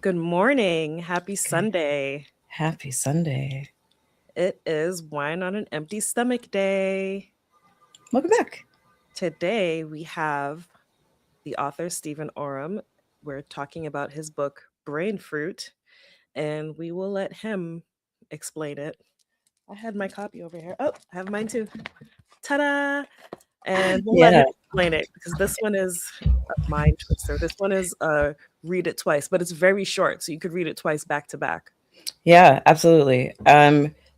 Good morning. Happy Okay. Sunday. Happy Sunday. It is Wine on an Empty Stomach Day. Welcome back. Today we have the author Stephen Oram. We're talking about his book Brain Fruit, and we will let him explain it. I had my copy over here. Oh, I have mine too. Ta-da! And we'll let him Yeah. explain it because this one is a mind twister. This one is read it twice, but it's very short, so you could read it twice back to back. Yeah, absolutely.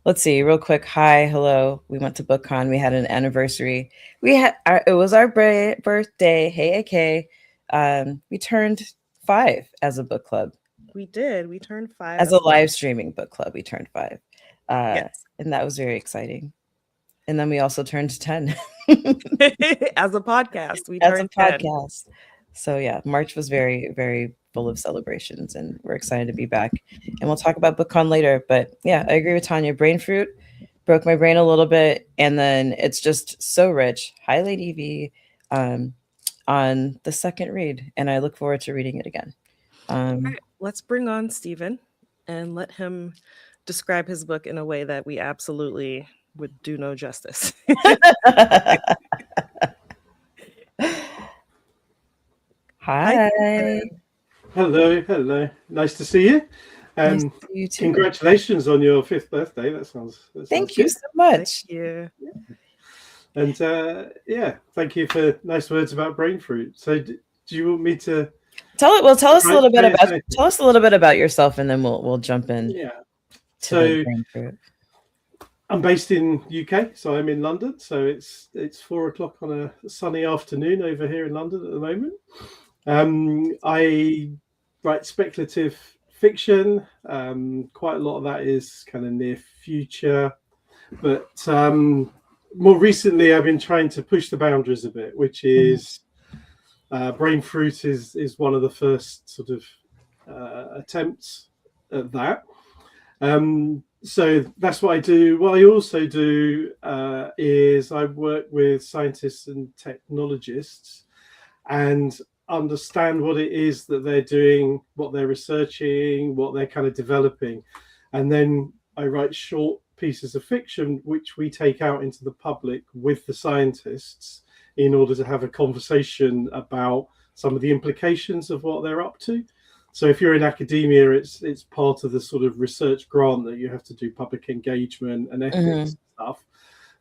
Let's see, real quick. Hi, hello. We went to BookCon. We had an anniversary. It was our birthday. Hey, AK. We turned 5 as a book club. We did. We turned 5 As as a live streaming book club, we turned 5. yes. And that was very exciting. And then we also turned 10 As a podcast, we as a turned 10. podcast. So yeah, March was very, very full of celebrations, and we're excited to be back. And we'll talk about BookCon later. But yeah, I agree with Tanya. Brain fruit broke my brain a little bit, and then it's just so rich. Hi, Lady V, um, on the second read, and I look forward to reading it again. All Um, right, let's bring on Stephen and let him describe his book in a way that we absolutely would do no justice. Hi, Hi, Stephen. Hello, hello. Nice to see you. nice Um, to see you too. Congratulations on your 5th birthday. That sounds Thank you good. so Thank much. you. And yeah, thank you for nice words about brain fruit. So, do you want me to Tell us a little bit about say yourself, and then we'll jump in Yeah. to the So brain fruit. I'm based in UK, so I'm in London. So it's 4 o'clock on a sunny afternoon over here in London at the moment. I write speculative fiction. Quite a lot of that is kind of near future, but more recently I've been trying to push the boundaries a bit, which Mhm. is Brain Fruit is one of the first sort of attempts at that. So that's what I do. What I also do is I work with scientists and technologists and understand what it is that they're doing, what they're researching, what they're kind of developing. And then I write short pieces of fiction, which we take out into the public with the scientists in order to have a conversation about some of the implications of what they're up to. So if you're in academia, it's part of the sort of research grant that you have to do public engagement and ethics Mhm. stuff.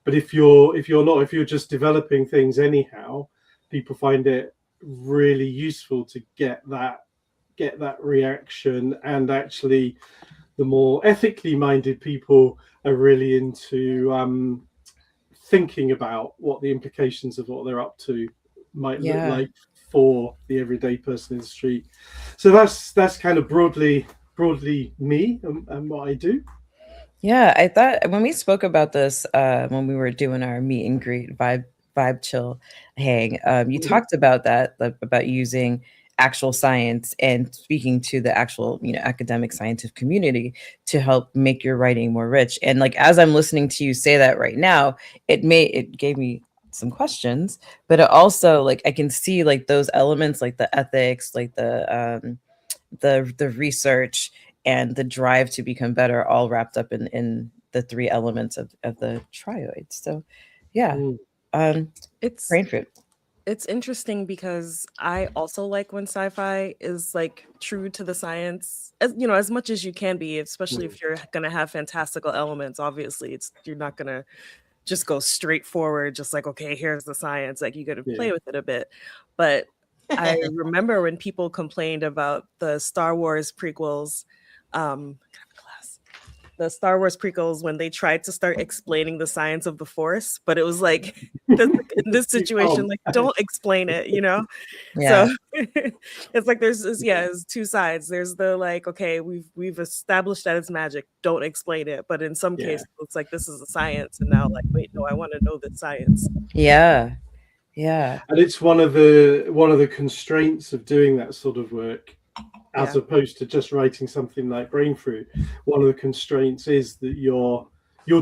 But if you're just developing things anyhow, people find it really useful to get that reaction. And actually the more ethically minded people are really into thinking about what the implications of what they're up to might look Yeah. like for the everyday person in the street. So that's kind of broadly me and what I do. Yeah, I thought when we spoke about this, when we were doing our meet and greet vibe chill hang, you Mhm. talked about that, like, about using actual science and speaking to the actual, academic scientific community to help make your writing more rich. And like as I'm listening to you say that right now, it gave me some questions, but it also, like, I can see like those elements, like the ethics, like the research and the drive to become better, all wrapped up in the three elements of the trioid. So yeah. Mm. um It's Brain fruit. it's interesting because I also like when sci-fi is like true to the science, as as much as you can be, especially Mm. if you're gonna have fantastical elements. Obviously, you're not gonna just go straight forward, just like, okay, here's the science. Like you got to Yeah. play with it a bit. But I remember when people complained about the Star Wars prequels, can I have a glass? The Star Wars prequels when they tried to start explaining the science of the Force, but it was like in this You situation, can't. like don't explain it. So Yeah. it's like there's two sides. There's the like, okay, we've established that it's magic. Don't explain it. But in some Yeah. cases, it's like this is a science, and now like, wait, no, I want to know the science. Yeah. Yeah. And it's one of the constraints of doing that sort of work, as Yeah, opposed to just writing something like Brain Fruit. One of the constraints is that you're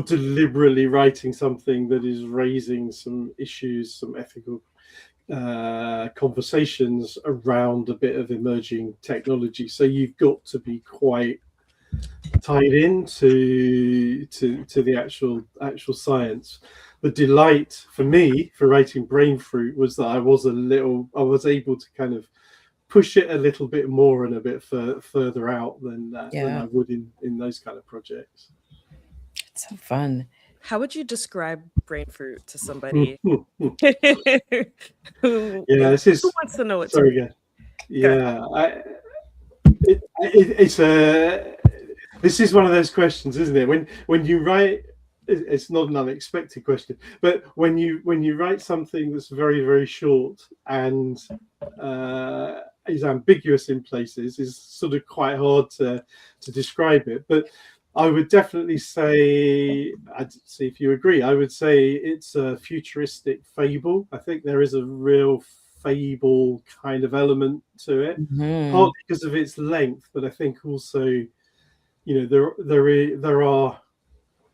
deliberately writing something that is raising some issues, some ethical conversations around a bit of emerging technology. So you've got to be quite tied into to the actual science. The delight for me for writing Brain Fruit was that I was able to kind of push it a little bit more and a bit further out than I would in those kind of projects. It's so fun. How would you describe brain fruit to somebody who wants to know it? Sorry again. Yeah, this is one of those questions, isn't it? When you write, it's not an unexpected question, but when you write something that's very, very short and is ambiguous in places, is sort of quite hard to describe it. But I would definitely say, I'd see if you agree, I would say it's a futuristic fable. I think there is a real fable kind of element to it, partly because of its length, but I think also, you know, there are,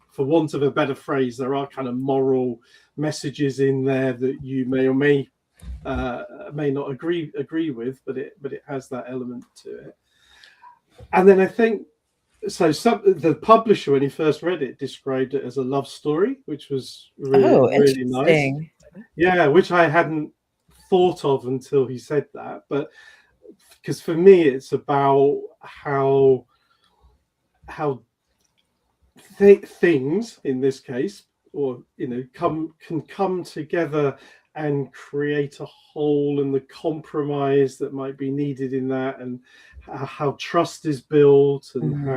for want of a better phrase, there are kind of moral messages in there that you may or may not agree with, but it has that element to it. And then I think, so the publisher, when he first read it, described it as a love story, which was really nice. Yeah, which I hadn't thought of until he said that. But because for me, it's about how things in this case, or you know, can come together and create a whole, and the compromise that might be needed in that, and how trust is built, and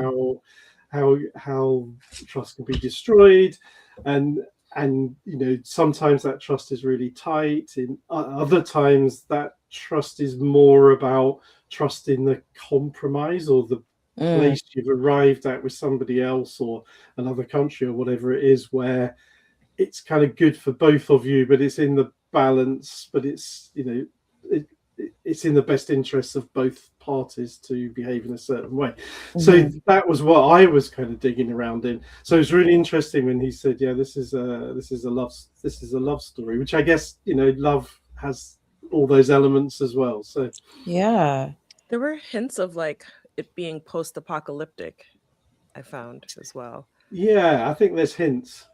how trust can be destroyed, and you know, sometimes that trust is really tight. In other times, that trust is more about trust in the compromise or the place you've arrived at with somebody else or another country or whatever it is, where it's kind of good for both of you, but it's in the balance, but it's, you know, it's in the best interests of both parties to behave in a certain way. So that was what I was kind of digging around in. So it's really interesting when he said, yeah, this is a love story, which I guess, you know, love has all those elements as well. So yeah, there were hints of like it being post-apocalyptic, I found as well. Yeah, I think there's hints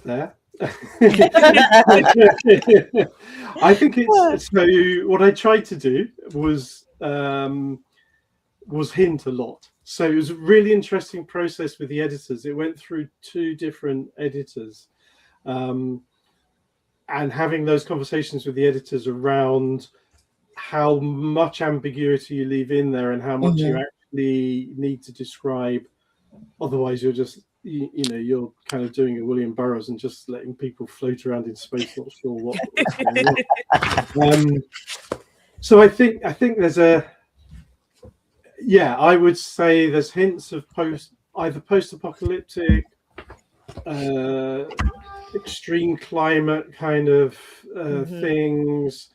there. I think it's so. What I tried to do was hint a lot. So it was a really interesting process with the editors. It went through 2 different editors, and having those conversations with the editors around how much ambiguity you leave in there and how much you actually need to describe. Otherwise, you're just you know, you're kind of doing a William Burroughs and just letting people float around in space, not sure what's going on. So I think there's I would say there's hints of either post-apocalyptic, extreme climate kind of things,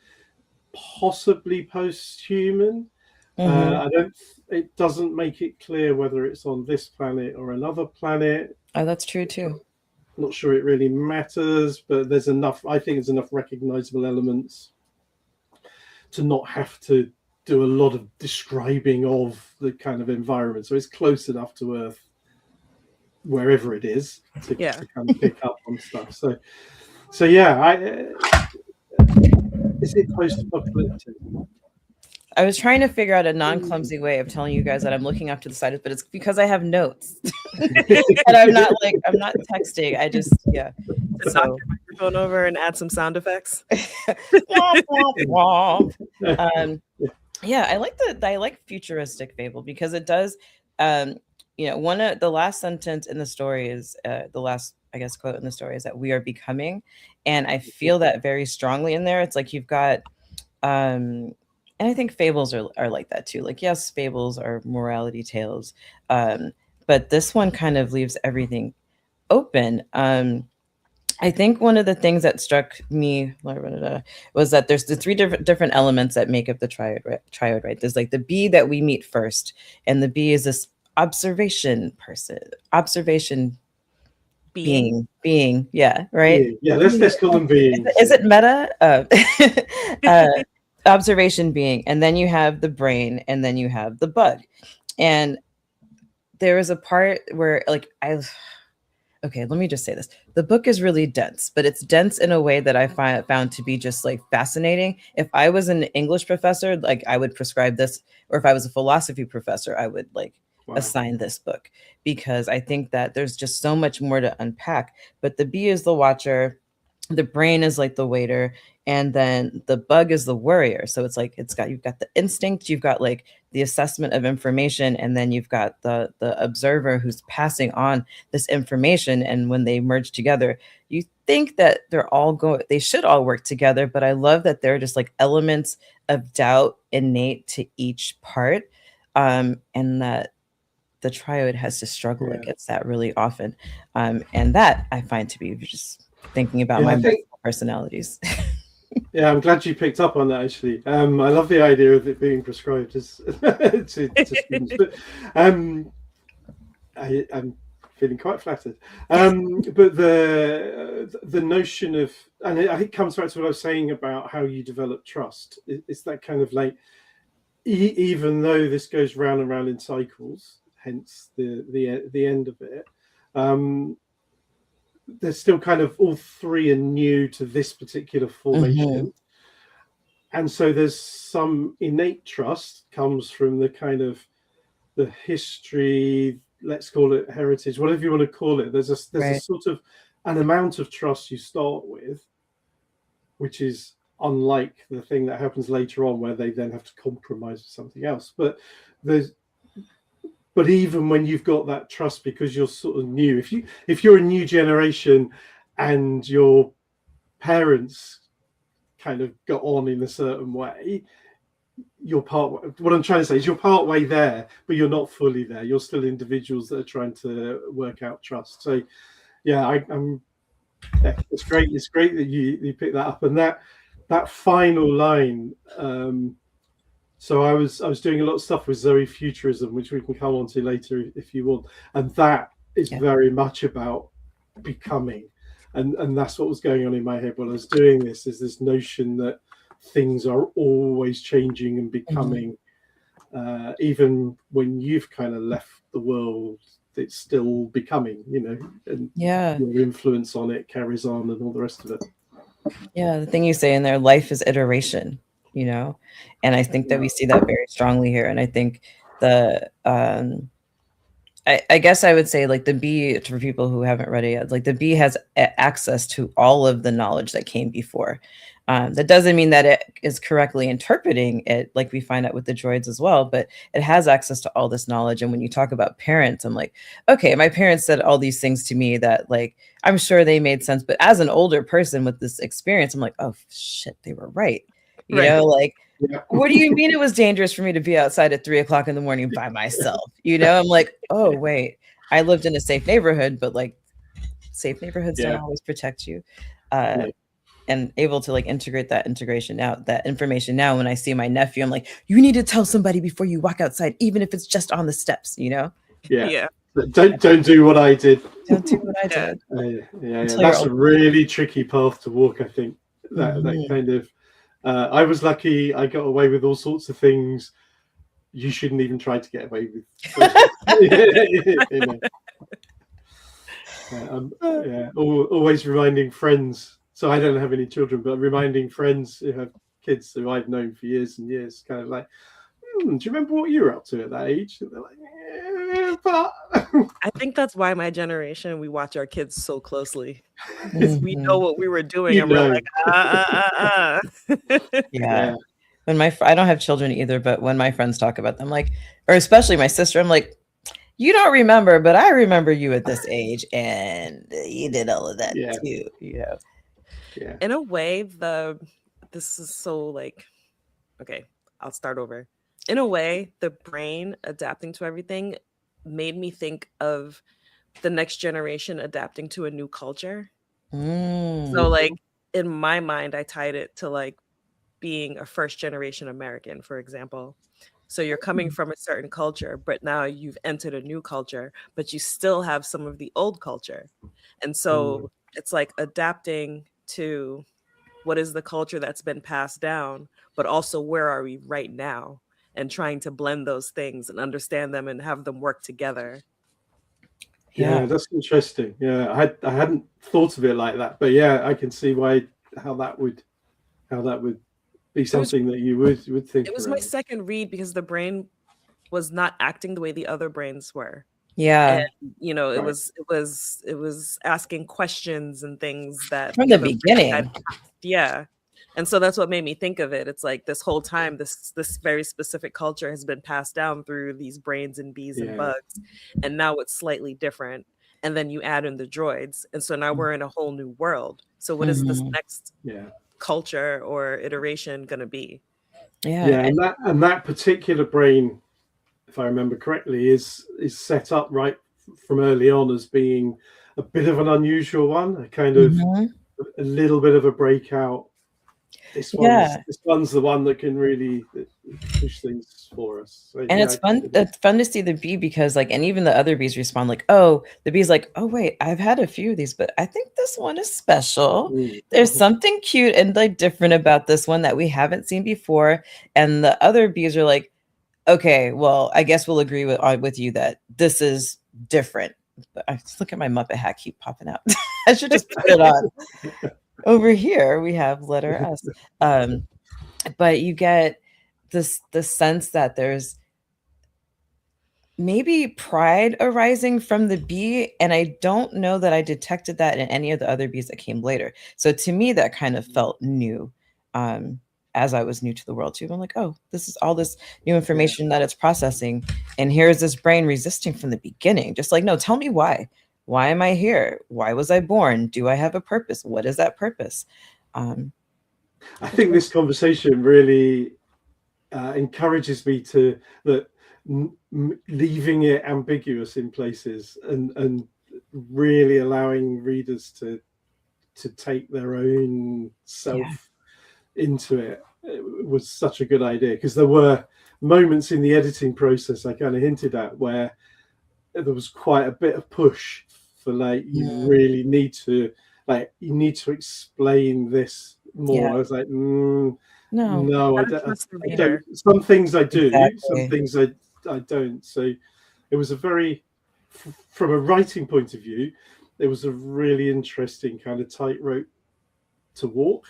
possibly post-human. It doesn't make it clear whether it's on this planet or another planet. Oh, that's true too. Not sure it really matters, but there's enough. I think there's enough recognizable elements to not have to do a lot of describing of the kind of environment. So it's close enough to Earth, wherever it is, to kind of pick up on stuff. So yeah, is it post-apocalyptic? I was trying to figure out a non-clumsy way of telling you guys that I'm looking up to the side, but it's because I have notes. And I'm not texting. I just, Just knock your microphone over and add some sound effects. I like futuristic fable because it does, you know, one of the last sentence in the story is the last, I guess, quote in the story is that we are becoming. And I feel that very strongly in there. It's like you've got, and I think fables are like that too. Like, yes, fables are morality tales. But this one kind of leaves everything open. I think one of the things that struck me was that there's the 3 different elements that make up the triad, right? There's like the bee that we meet first, and the bee is this observation Being. being, yeah, right. Yeah, let's call them beings. Is it meta? Uh, observation being, and then you have the brain, and then you have the bug. And there was a part where, like, okay, let me just say this. The book is really dense, but it's dense in a way that I found to be just like fascinating. If I was an English professor, like I would prescribe this, or if I was a philosophy professor, I would like assign this book, because I think that there's just so much more to unpack. But the bee is the watcher, the brain is like the waiter, and then the bug is the worrier. So it's like you've got the instinct, you've got like the assessment of information, and then you've got the observer who's passing on this information. And when they merge together, you think that they should all work together. But I love that there are just like elements of doubt innate to each part, and that the trioid has to struggle against that really often. And that I find to be just thinking about my personalities. Yeah, I'm glad you picked up on that, actually. I love the idea of it being prescribed to students. But I'm feeling quite flattered. But the notion of, and I think it comes back to what I was saying about how you develop trust. It's that kind of like, even though this goes round and round in cycles, hence the end of it, there's still kind of all three are new to this particular formation. And so there's some innate trust comes from the kind of the history, let's call it heritage, whatever you want to call it. There's a sort of an amount of trust you start with, which is unlike the thing that happens later on where they then have to compromise with something else. But even when you've got that trust, because you're sort of new, if you're a new generation and your parents kind of got on in a certain way, what I'm trying to say is you're part way there, but you're not fully there. You're still individuals that are trying to work out trust. So yeah, it's great. It's great that you pick that up. And that final line, so I was doing a lot of stuff with Zoe Futurism, which we can come on to later if you want. And that is very much about becoming. And that's what was going on in my head while I was doing this, is this notion that things are always changing and becoming. Even when you've kind of left the world, it's still becoming, and your influence on it carries on and all the rest of it. Yeah, the thing you say in there, life is iteration, and I think that we see that very strongly here. And I think I guess I would say, like, the bee, for people who haven't read it yet, like the bee has access to all of the knowledge that came before. That doesn't mean that it is correctly interpreting it, like we find out with the droids as well, but it has access to all this knowledge. And when you talk about parents, I'm like, okay, my parents said all these things to me that, like, I'm sure they made sense. But as an older person with this experience, I'm like, oh shit, they were right. You know, like, what do you mean it was dangerous for me to be outside at 3:00 in the morning by myself? I'm like, oh, wait, I lived in a safe neighborhood, but like safe neighborhoods don't always protect you. And able to like integrate that information now, when I see my nephew, I'm like, you need to tell somebody before you walk outside, even if it's just on the steps, Yeah. Don't do what I did. Don't do what I did. That's a really tricky path to walk, I think. That kind of I was lucky I got away with all sorts of things you shouldn't even try to get away with. Always reminding friends. So I don't have any children, but reminding friends who have kids who I've known for years and years, kind of like, do you remember what you were up to at that age? And they're like, yeah, but I think that's why my generation, we watch our kids so closely, because we know what we were doing, and we're like, Yeah. When I don't have children either, but when my friends talk about them, like, or especially my sister, I'm like, you don't remember, but I remember you at this age, and you did all of that too. Yeah. In a way, this is so like, okay, I'll start over. In a way, the brain adapting to everything made me think of the next generation adapting to a new culture. So like in my mind, I tied it to like being a first generation American, for example. So you're coming from a certain culture, but now you've entered a new culture, but you still have some of the old culture. And so it's like adapting to what is the culture that's been passed down, but also where are we right now, and trying to blend those things and understand them and have them work together. Yeah. Yeah, that's interesting. Yeah, I hadn't thought of it like that, but yeah, I can see why how that would be something that you would think It was my around. second read because the brain was not acting the way the other brains were. And Yeah. it Right. was asking questions and things that From the the other brain had beginning. asked. Yeah. And so that's what made me think of it. It's like this whole time, this very specific culture has been passed down through these brains and bees and Yeah. bugs, and now it's slightly different. And then you add in the droids, and so now we're in a whole new world. So what is this Mhm. next Yeah. culture or iteration going to be? Yeah. Yeah, and that particular brain, if I remember correctly, is set up right from early on as being a bit of an unusual one, a kind of Mhm. a little bit of a breakout. Yeah. This one's the one that can really push things for us. So, And yeah, it's fun. It's fun to see the bee because, like, and even the other bees respond like, "Oh, the bee's like, oh wait, I've had a few of these, but I think this one is special. There's something cute and like different about this one that we haven't seen before." And the other bees are like, "Okay, well, I guess we'll agree with you that this is different." But I just look at my Muppet hat keep popping out. I should just put it on. Over here we have letter S. But you get the sense that there's maybe pride arising from the bee, and I don't know that I detected that in any of the other bees that came later. So to me, that kind of felt new, as I was new to the world too. I'm like, oh, this is all this new information that it's processing, and here's this brain resisting from the beginning. Just like, no, tell me why. Why am I here? Why was I born? Do I have a purpose? What is that purpose? I think this conversation really encourages me to that leaving it ambiguous in places and really allowing readers to take their own self into it. It was such a good idea because there were moments in the editing process I kind of hinted at where there was quite a bit of push for like you really need to explain this more. I was like, no, I don't. Some things I do, some things I don't. So it was a very, from a writing point of view, it was a really interesting kind of tightrope to walk.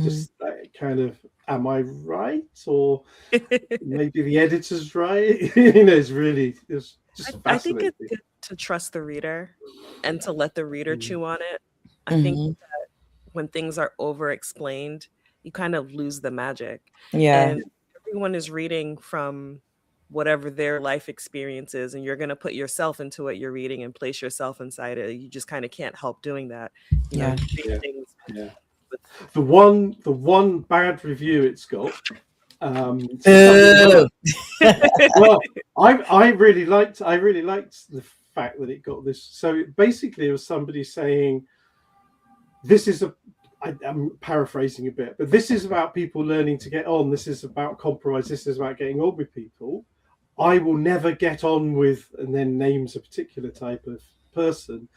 Just kind of, am I right, or maybe the editor's right? It's just fascinating. I think it's good to trust the reader and to let the reader chew on it. I think that when things are over explained, you kind of lose the magic. Yeah. And everyone is reading from whatever their life experience is, and you're going to put yourself into what you're reading and place yourself inside it. You just kind of can't help doing that. Things the one bad review it's got. Well, I really liked the fact that it got this. So basically, it was somebody saying, "This is I'm paraphrasing a bit, but this is about people learning to get on. This is about compromise. This is about getting on with people. I will never get on with," and then names a particular type of person.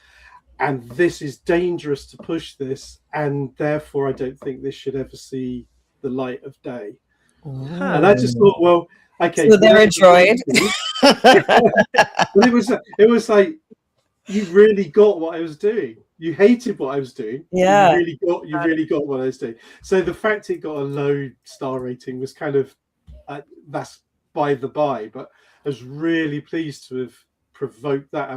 And this is dangerous to push this, and therefore I don't think this should ever see the light of day. And I just thought, well, okay. So they're a droid. But it was like, you really got what I was doing. You hated what I was doing. Yeah. You really got what I was doing. So the fact it got a low star rating was kind of that's by the by. But I was really pleased to have provoked that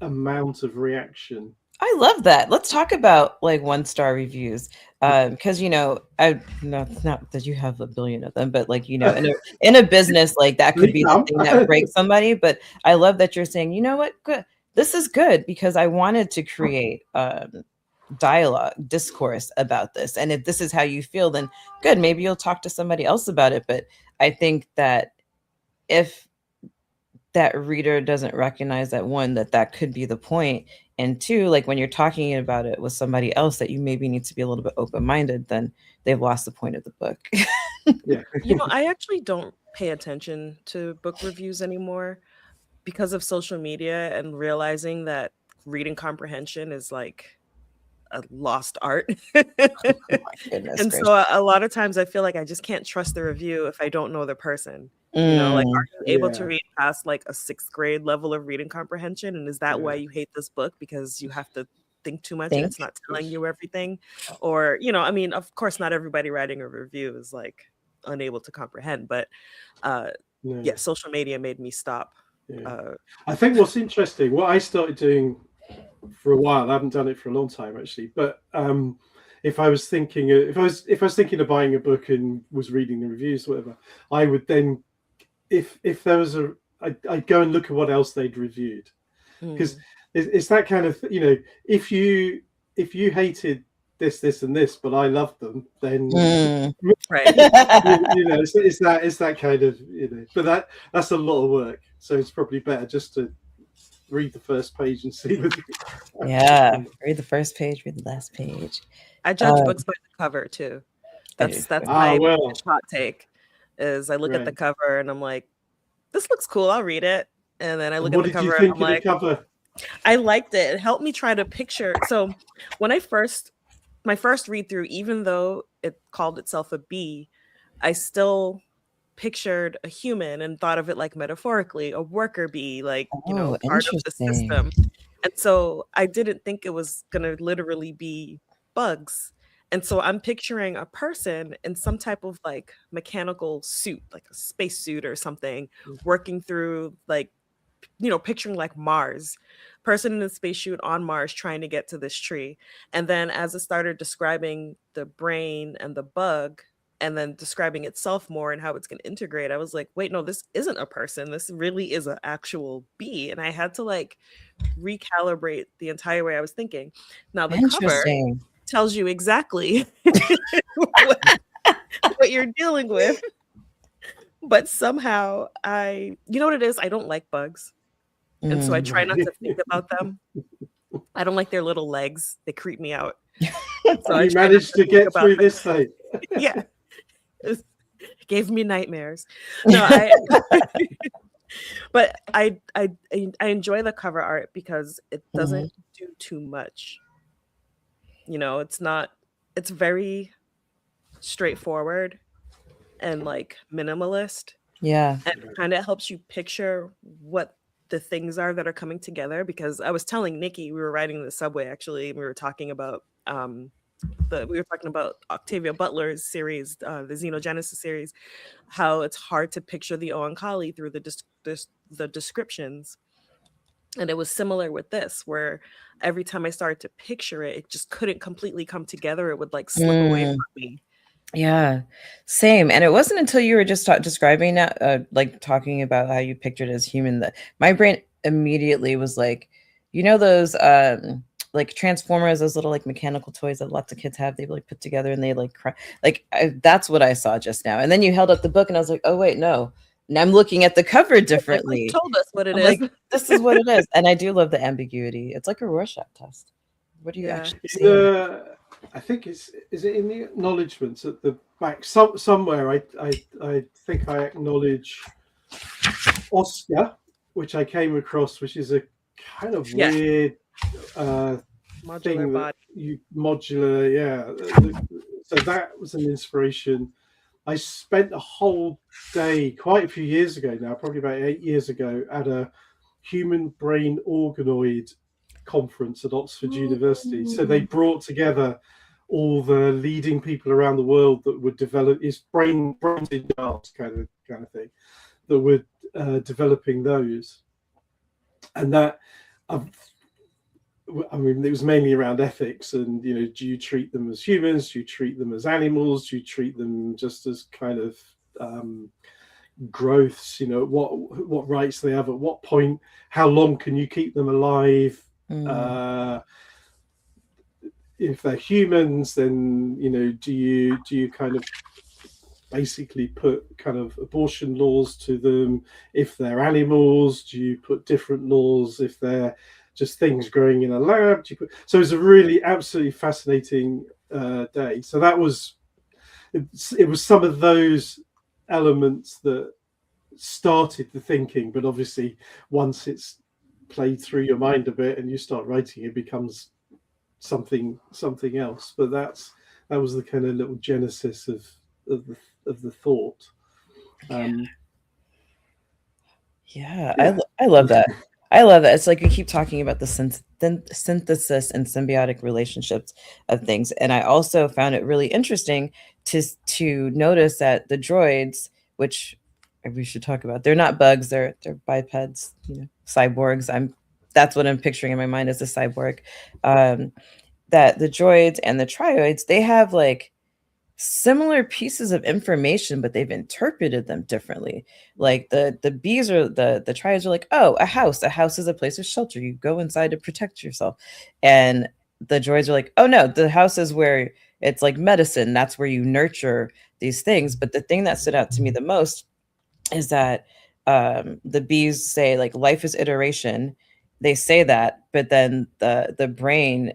amount of reaction. I love that. Let's talk about like 1-star reviews. Because I not that you have a billion of them, but like in a business, like that could be the thing that breaks somebody. But I love that you're saying, you know what, good. This is good because I wanted to create dialogue, discourse about this. And if this is how you feel, then good. Maybe you'll talk to somebody else about it. But I think that if that reader doesn't recognize that, one, that could be the point, and two, like when you're talking about it with somebody else that you maybe need to be a little bit open-minded, then they've lost the point of the book. Yeah. I actually don't pay attention to book reviews anymore because of social media and realizing that reading comprehension is like a lost art. Oh my goodness And gracious. so a lot of times I feel like I just can't trust the review if I don't know the person. You know, like, are you able to Yeah, read past like a sixth grade level of reading comprehension? And is that why yeah. you hate this book? Because you have to think too much and Think. it's not telling you everything? Or, you know, I mean, of course, not everybody writing a review is like unable to comprehend, but uh, No, yeah, social media made me stop. yeah. Uh, I think what's interesting, what I started doing for a while, I haven't done it for a long time actually, but if I was thinking, if I was thinking of buying a book and was reading the reviews, or whatever, I would then, if there was I'd go and look at what else they'd reviewed, because mm, it's that kind of, you know, if you hated this and this, but I loved them, then Mm. right. you know, it's that kind of, you know, but that's a lot of work, so it's probably better just to read the first page and see the Yeah. Read the first page, read the last page. I judge books by the cover too. I do. That's ah, my well, hot take. Is I look at the right. cover and I'm like, this looks cool. I'll read it. And then I And look at what the did you cover and I'm think of the like, cover? I liked it. It helped me try to picture. So when my first read through, even though it called itself a bee, I still pictured a human and thought of it like metaphorically, a worker bee, like, you know, Oh, part of the interesting. system. And so I didn't think it was going to literally be bugs. And so I'm picturing a person in some type of like mechanical suit, like a space suit or something, working through like, you know, picturing like Mars, person in a spacesuit on Mars trying to get to this tree. And then as it started describing the brain and the bug, and then describing itself more and how it's going to integrate, I was like, wait, no, this isn't a person. This really is an actual bee. And I had to like recalibrate the entire way I was thinking. Now, the cover Interesting. tells you exactly what, what you're dealing with. But somehow you know what it is? I don't like bugs. And so I Mm. try not Right. to think about them. I don't like their little legs. They creep me out. So I You try not managed to to think get about through them. this thing. Yeah. It gave me nightmares. No, but I enjoy the cover art because it Mhm. doesn't do too much. You know, it's very straightforward and like minimalist. Yeah. And it kind of helps you picture what the things are that are coming together, because I was telling Nikki, we were riding the subway actually, and we were talking about Octavia Butler's series, the Xenogenesis series, how it's hard to picture the Oankali through the descriptions. And it was similar with this, where every time I started to picture it, it just couldn't completely come together. It would like slip away Mm. from me. Yeah, same. And it wasn't until you were just describing that, like talking about how you pictured it as human, that my brain immediately was like, you know, those like Transformers, those little like mechanical toys that lots of kids have. They like put together and they like cry. Like that's what I saw just now. And then you held up the book, and I was like, oh wait, no. And I'm looking at the cover Like, who differently. told us what it I'm is? like, this is what it is. And I do love the ambiguity. It's like a Rorschach test. What are you Yeah. actually seeing? I think is it in the acknowledgements at the back somewhere. I think I acknowledge Oscar, which I came across, which is a kind of Yeah. weird Modular thing that body. you modular. Yeah, so that was an inspiration. I spent a whole day quite a few years ago now, probably about 8 years ago, at a human brain organoid conference at Oxford University. So they brought together all the leading people around the world that would develop is brains in jars kind of thing, that were developing those, and that I mean, it was mainly around ethics and, you know, do you treat them as humans? Do you treat them as animals? Do you treat them just as kind of growths? You know, what rights they have at what point? How long can you keep them alive? Mm. If they're humans, then, you know, do you kind of basically put kind of abortion laws to them? If they're animals, do you put different laws? If they're just things growing in a lab, so it's a really absolutely fascinating day. So that was it was some of those elements that started the thinking, but obviously once it's played through your mind a bit and you start writing, it becomes something else. But that was the kind of little genesis of the thought. Yeah, Yeah. I love that. I love that. It's like we keep talking about the synthesis and symbiotic relationships of things, and I also found it really interesting to notice that the droids, which we should talk about, they're not bugs, they're bipeds, cyborgs. That's what I'm picturing in my mind as a cyborg. That the droids and the trioids, they have like similar pieces of information, but they've interpreted them differently. Like the bees or the trioids are like, oh, a house is a place of shelter, you go inside to protect yourself. And the droids are like, oh no, the house is where it's like medicine, that's where you nurture these things. But the thing that stood out to me the most is that the bees say like life is iteration. They say that, but then the brain,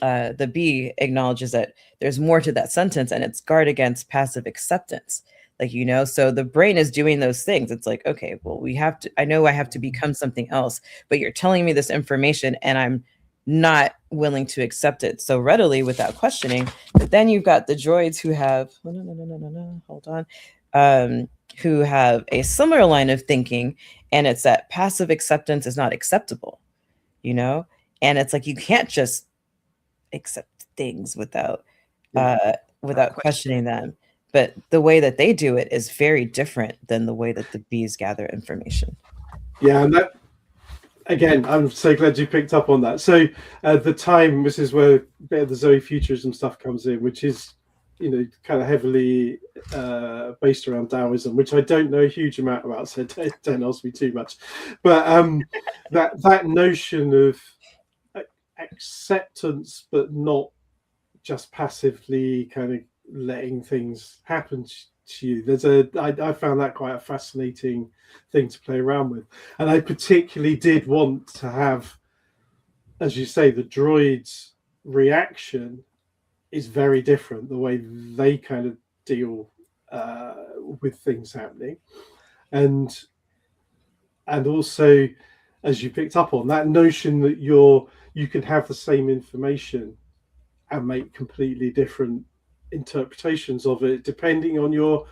the bee acknowledges that there's more to that sentence, and it's guard against passive acceptance. Like, so the brain is doing those things. It's like, okay, well, I know I have to become something else, but you're telling me this information and I'm not willing to accept it so readily without questioning. But then you've got the droids who have, hold on, who have a similar line of thinking, and it's that passive acceptance is not acceptable, and it's like you can't just accept things without questioning them. But the way that they do it is very different than the way that the bees gather information. Yeah, and that, again, I'm so glad you picked up on that. So at the time, this is where a bit of the Zoe futurism stuff comes in, which is, kind of heavily based around Taoism, which I don't know a huge amount about, so don't ask me too much. But that notion of acceptance, but not just passively kind of letting things happen to you. I found that quite a fascinating thing to play around with, and I particularly did want to have, as you say, the droids' reaction is very different, the way they kind of deal with things happening, and also, as you picked up on, that notion that you can have the same information and make completely different interpretations of it depending on your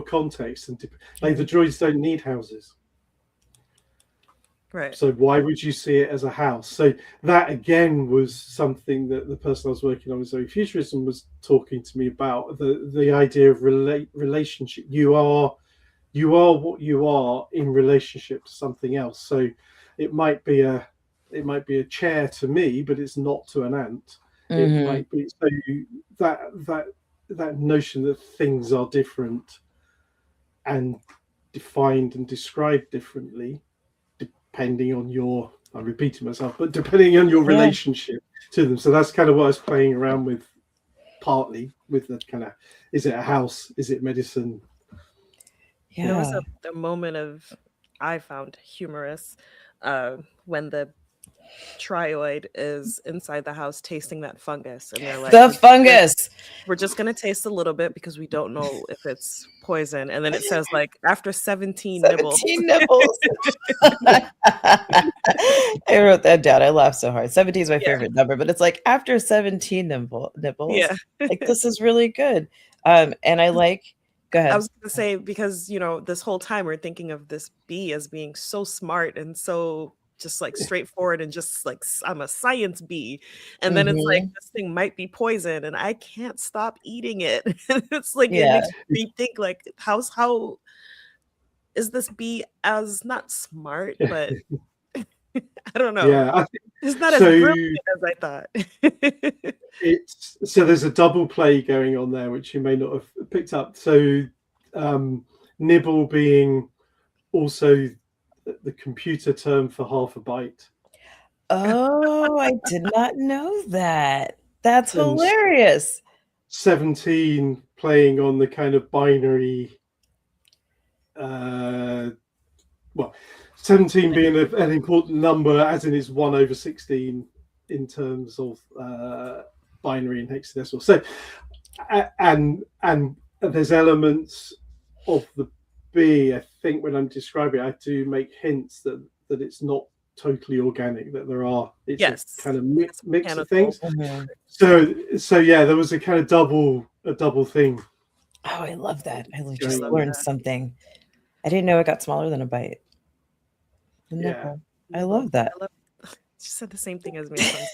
context. And like the droids don't need houses, Right. so why would you see it as a house? So that again was something that the person I was working on with Zoe Futurism was talking to me about, the idea of relationship. You are what you are in relationship to something else. So it might be a chair to me, but it's not to an ant. It might be, so that notion that things are different and defined and described differently depending on your, I'm repeating myself, but depending on your relationship to them. So that's kind of what I was playing around with, partly with the kind of, is it a house, is it medicine? Yeah. There was a moment of, I found humorous, when the trioid is inside the house tasting that fungus, and they're like, the fungus, we're just gonna taste a little bit because we don't know if it's poison. And then it says like after 17 nibbles. I wrote that down. I laughed so hard. 17 is my favorite number, but it's like after 17 nibbles, like this is really good. And I like, go ahead. I was gonna say, because this whole time we're thinking of this bee as being so smart and so just like straightforward and just like, I'm a science bee, and then it's like this thing might be poison and I can't stop eating it. It's like it makes me think like, how is this bee as not smart, but I don't know. Yeah, it's not as brilliant as I thought. So there's a double play going on there, which you may not have picked up. So nibble being also the computer term for half a byte. Oh, I did not know that. That's hilarious. 17 playing on the kind of binary, 17 being an important number, as in it's 1/16 in terms of binary and hexadecimal. So and there's elements of the B, I think when I'm describing it, I do make hints that it's not totally organic, that it's a Yes. kind of It's mix of mechanical. things. So yeah, there was a kind of double thing. Oh, I love that. I I just love learned that. something. I didn't know it got smaller than a bite. Isn't that Yeah. cool? I love that. I love she said the same thing as me. So I'm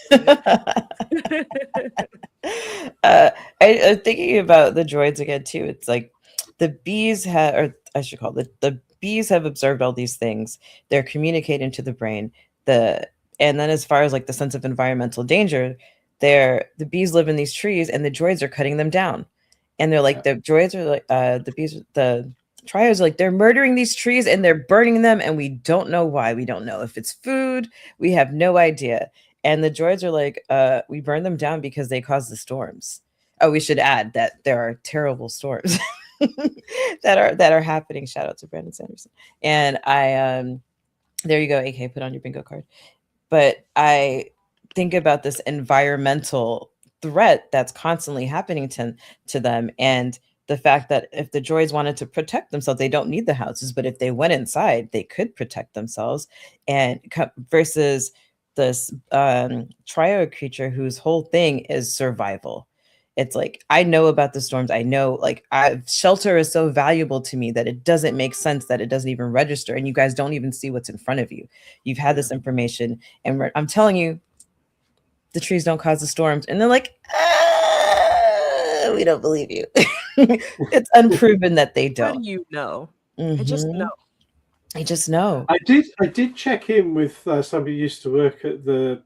so I'm thinking about the droids again too. It's like the bees have, or I should call it, the bees have observed all these things. They're communicating to the brain. And then as far as like the sense of environmental danger, the bees live in these trees, and the droids are cutting them down. And they're like, Yeah. the droids are like, the trios are like, they're murdering these trees and they're burning them, and we don't know why. We don't know if it's food. We have no idea. And the droids are like, we burn them down because they cause the storms. Oh, we should add that there are terrible storms that are happening. Shout out to Brandon Sanderson. And there you go, AK, put on your bingo card. But I think about this environmental threat that's constantly happening to them, and the fact that if the droids wanted to protect themselves, they don't need the houses, but if they went inside, they could protect themselves. And versus this trio creature whose whole thing is survival. It's like, I know about the storms. I know, like, shelter is so valuable to me that it doesn't make sense that it doesn't even register, and you guys don't even see what's in front of you. You've had this information, and I'm telling you, the trees don't cause the storms. And they're like, we don't believe you. It's unproven that they how don't. do you know? I just know. Mhm. I just know. I did check in with somebody who used to work at the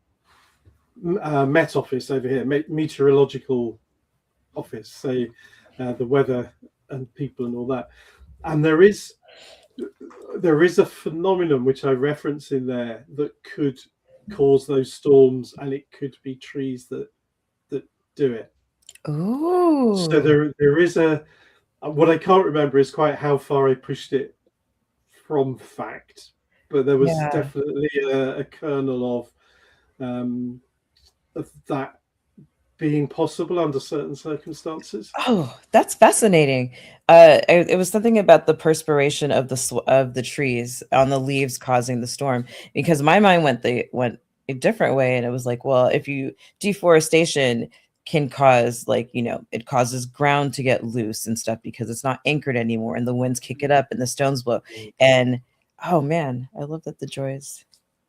Met office over here, meteorological office, so the weather and people and all that. And there is a phenomenon which I reference in there that could cause those storms, and it could be trees that do it. So Ooh. there is what I can't remember is quite how far I pushed it from fact, but there was Yeah. definitely a kernel of that being possible under certain circumstances. Oh, that's fascinating. It was something about the perspiration of of the trees on the leaves causing the storm, because my mind went a different way, and it was like, well, if you deforestation can cause, like, it causes ground to get loose and stuff because it's not anchored anymore, and the winds kick it up and the stones blow. And oh man, I love that the joys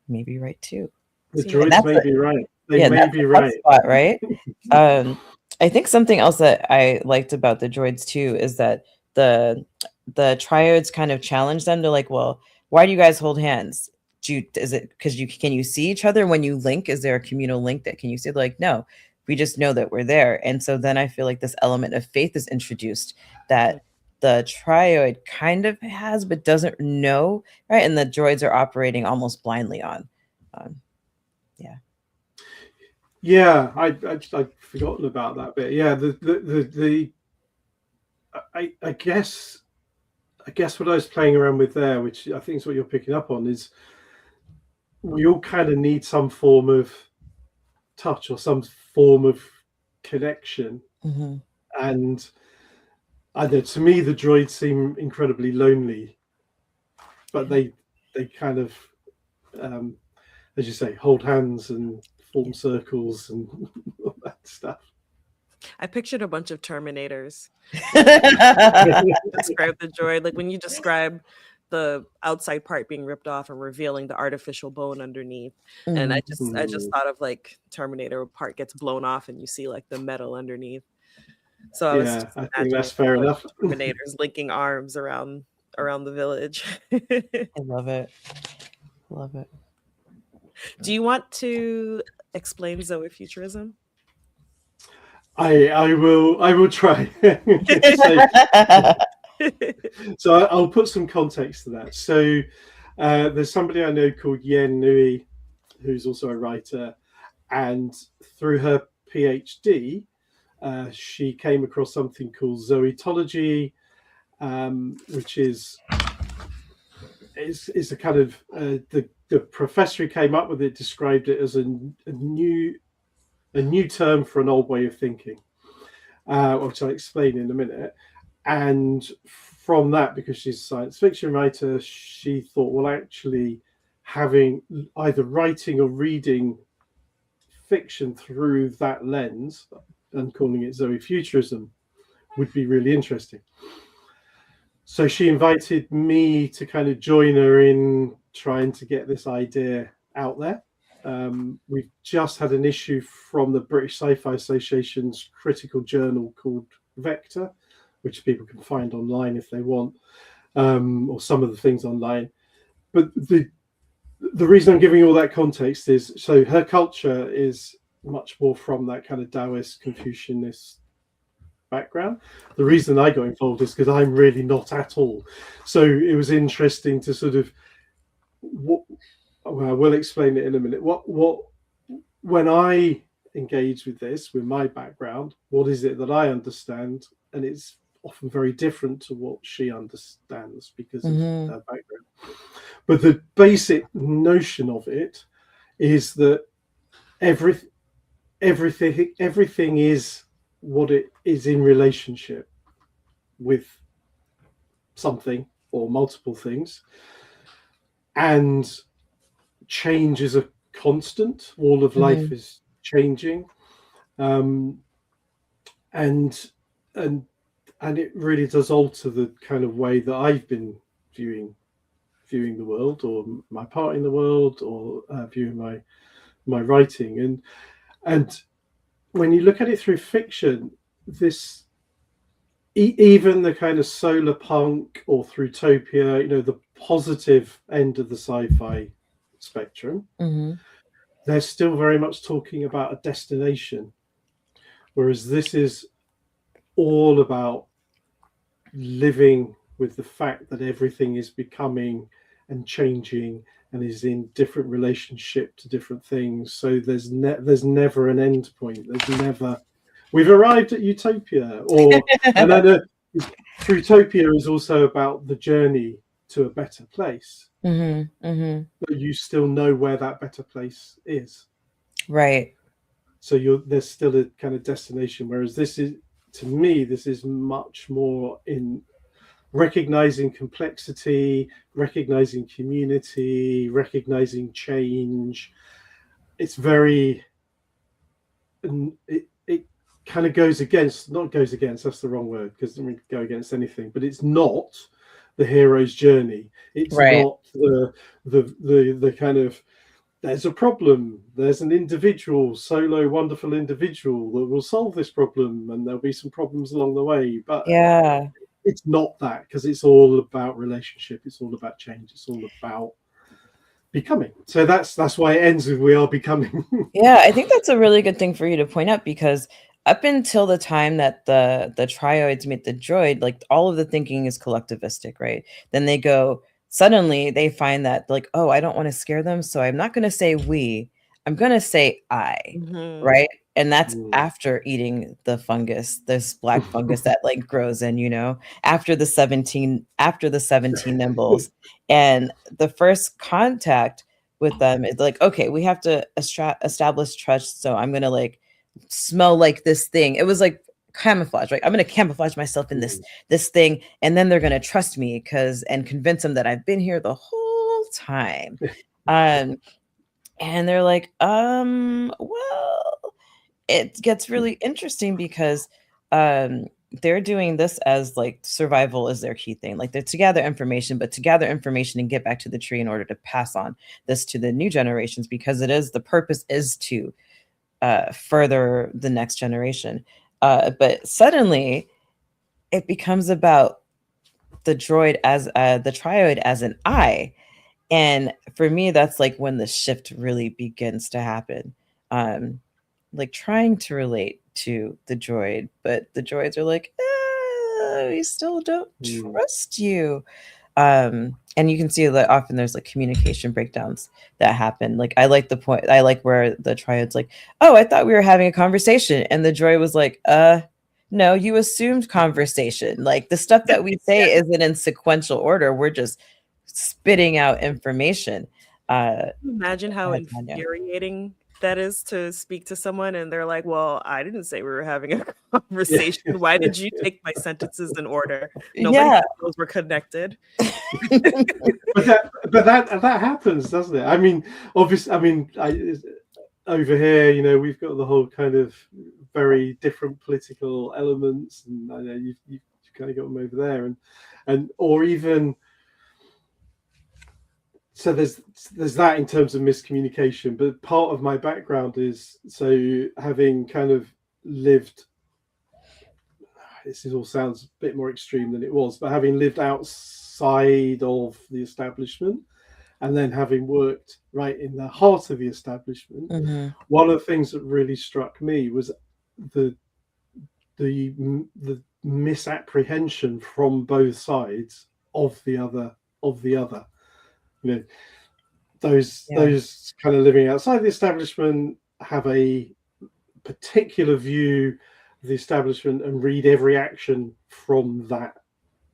may be right too. The See, And droids that's may be right. They yeah, may that's be a tough right. spot, right? Um, I think something else that I liked about the droids too is that the the triads kind of challenge them to, like, well, why do you guys hold hands? Is it because you can you see each other when you link? Is there a communal link that can you see? They're like, no, we just know that we're there. And so then I feel like this element of faith is introduced that the trioid kind of has but doesn't know, right? And the droids are operating almost blindly on. Um, yeah. Yeah, I'd forgotten about that bit. Yeah, the I guess what I was playing around with there, which I think is what you're picking up on, is we all kind of need some form of touch or some form of connection. Mhm. And I know, to me, the droids seem incredibly lonely, but they kind of, um, as you say, hold hands and form circles and all that stuff. I pictured a bunch of Terminators describe the droid. Like when you describe the outside part being ripped off and revealing the artificial bone underneath. And Mhm. I just thought of like Terminator part gets blown off and you see like the metal underneath. So I was Yeah, just I think imagining that's fair like enough. Terminators linking arms around the village. I love it. Love it. Do you want to explain Zoe futurism? I will try. So I'll put some context to that. So there's somebody I know called Yen Nui, who's also a writer, and through her PhD, she came across something called zoetology, which is a kind of the professor who came up with it described it as a new term for an old way of thinking, which I'll explain in a minute. And from that, because she's a science fiction writer, she thought, well, actually, having either writing or reading fiction through that lens and calling it Zoe futurism would be really interesting. So she invited me to kind of join her in trying to get this idea out there. We've just had an issue from the British Sci-Fi Association's critical journal called Vector, which people can find online if they want, or some of the things online. But the reason I'm giving all that context is, so her culture is much more from that kind of Taoist Confucianist background. The reason I got involved is because I'm really not at all. So it was interesting to sort of, well, we'll explain it in a minute. When I engage with this, with my background, what is it that I understand? And it's often very different to what she understands because of her background. But the basic notion of it is that everything is what it is in relationship with something or multiple things, and change is a constant. All of life is changing, and it really does alter the kind of way that I've been viewing the world, or my part in the world, or viewing my writing. And when you look at it through fiction, this even the kind of solar punk or Fruitopia, the positive end of the sci-fi spectrum, they're still very much talking about a destination, whereas this is all about living with the fact that everything is becoming and changing and is in different relationship to different things. So there's never an end point. There's never, we've arrived at utopia, or and then Fruitopia is also about the journey to a better place. But you still know where that better place is, right? So there's still a kind of destination, whereas this is, to me, this is much more in recognizing complexity, recognizing community, recognizing change. It's very, it kind of goes against, not goes against, that's the wrong word, because it doesn't go against anything, but it's not the hero's journey. It's not the kind of, there's a problem, there's an individual, solo, wonderful individual that will solve this problem, and there'll be some problems along the way. But it's not that, because it's all about relationship, it's all about change, it's all about becoming. So that's why it ends with we are becoming. Yeah, I think that's a really good thing for you to point out, because up until the time that the trioids meet the droid, like all of the thinking is collectivistic, right? Then suddenly they find that, like, oh, I don't want to scare them, so I'm not going to say we, I'm going to say I, right? And that's after eating the fungus, this black fungus that like grows in, after the 17 nimbles. And the first contact with them is like, okay, we have to establish trust. So I'm going to like smell like this thing. It was like camouflage, right? I'm going to camouflage myself in this thing, and then they're going to trust me and convince them that I've been here the whole time. And they're like, well, it gets really interesting because they're doing this as like survival is their key thing. Like, they're to gather information, but to gather information and get back to the tree in order to pass on this to the new generations, because the purpose is to further the next generation. But suddenly it becomes about the droid as the trioid as an I. And for me, that's like when the shift really begins to happen. Like trying to relate to the droid, but the droids are like, we still don't trust you. And you can see that often there's like communication breakdowns that happen. Like, I like where the trioid's like, oh, I thought we were having a conversation, and the droid was like, no, you assumed conversation. Like, the stuff that we say isn't in sequential order, we're just spitting out information. Imagine how infuriating that is to speak to someone and they're like, "Well, I didn't say we were having a Yeah. conversation. Why did you take my sentences in order? Nobody Yeah. said those were connected." But that happens, doesn't it? I mean, obviously, I mean, over here, we've got the whole kind of very different political elements, and I know you've kind of got them over there, and or even so there's that in terms of miscommunication. But part of my background is so having kind of lived. This all sounds a bit more extreme than it was, but having lived outside of the establishment and then having worked right in the heart of the establishment, one of the things that really struck me was the misapprehension from both sides of the other. Those kind of living outside the establishment have a particular view of the establishment and read every action from that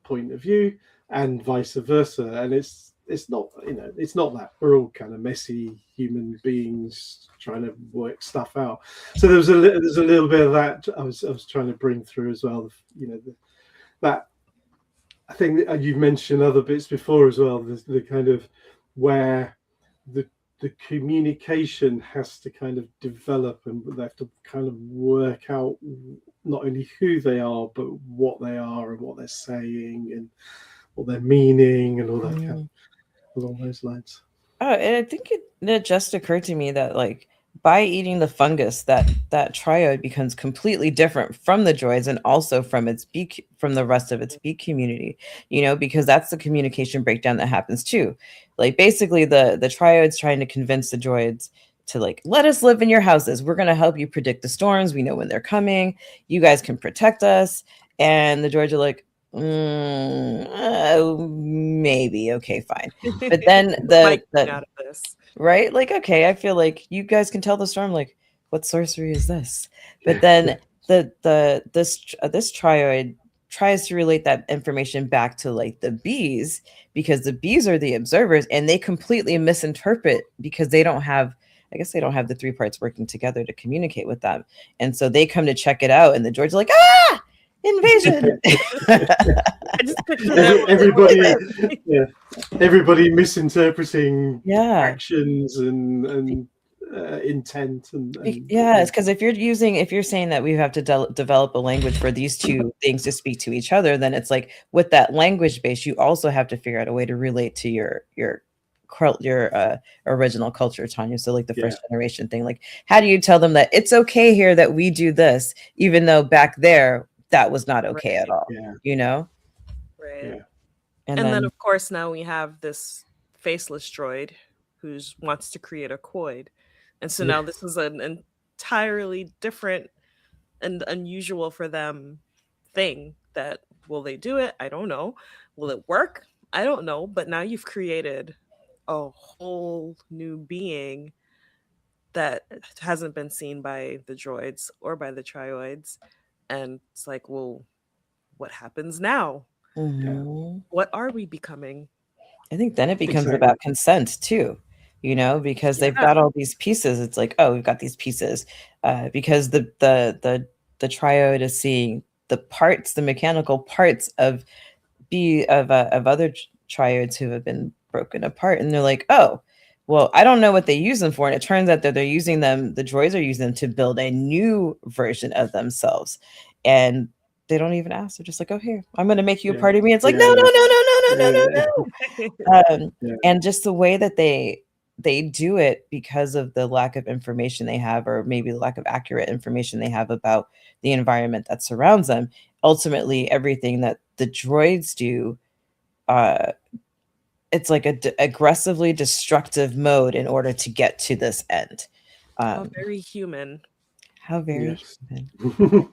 point of view, and vice versa. And it's not that we're all kind of messy human beings trying to work stuff out. So there's a little bit of that I was trying to bring through as well. That I think that you've mentioned other bits before as well. The kind of where the communication has to kind of develop, and they have to kind of work out not only who they are, but what they are and what they're saying and what they're meaning and all that kind of along those lines. Oh, and I think it just occurred to me that like by eating the fungus, that trioid becomes completely different from the droids and also from the rest of its bee community, because that's the communication breakdown that happens too. Like basically the trioids trying to convince the droids to like, let us live in your houses. We're going to help you predict the storms. We know when they're coming. You guys can protect us. And the droids are like, maybe, okay, fine. But then out of this. Right? Like, okay, I feel like you guys can tell the storm, like, what sorcery is this? But then this trioid tries to relate that information back to like the bees, because the bees are the observers and they completely misinterpret because they don't have the three parts working together to communicate with them. And so they come to check it out and the droids are like, invasion. I just picture everybody misinterpreting actions and intent and it's because if you're saying that we have to develop a language for these two things to speak to each other, then it's like with that language base, you also have to figure out a way to relate to your original culture, Tanya. So like the first generation thing, like how do you tell them that it's okay here that we do this, even though back there that was not okay at all, Right. Yeah. And then of course now we have this faceless droid who wants to create a coid. And so now this is an entirely different and unusual for them thing that, will they do it? I don't know. Will it work? I don't know. But now you've created a whole new being that hasn't been seen by the droids or by the trioids. And it's like, well, what happens now? What are we becoming? I think then it becomes about consent too, because they've got all these pieces. It's like, oh, we've got these pieces, because the trioid is seeing the mechanical parts of other trioids who have been broken apart, and they're like, oh, well, I don't know what they use them for, and it turns out that they're using them. The droids are using them to build a new version of themselves, and they don't even ask. They're just like, oh, here, I'm going to make you a part of me. It's like, no. And just the way that they do it, because of the lack of information they have, or maybe the lack of accurate information they have about the environment that surrounds them, ultimately everything that the droids do, it's like a aggressively destructive mode in order to get to this end. How very human. How very human.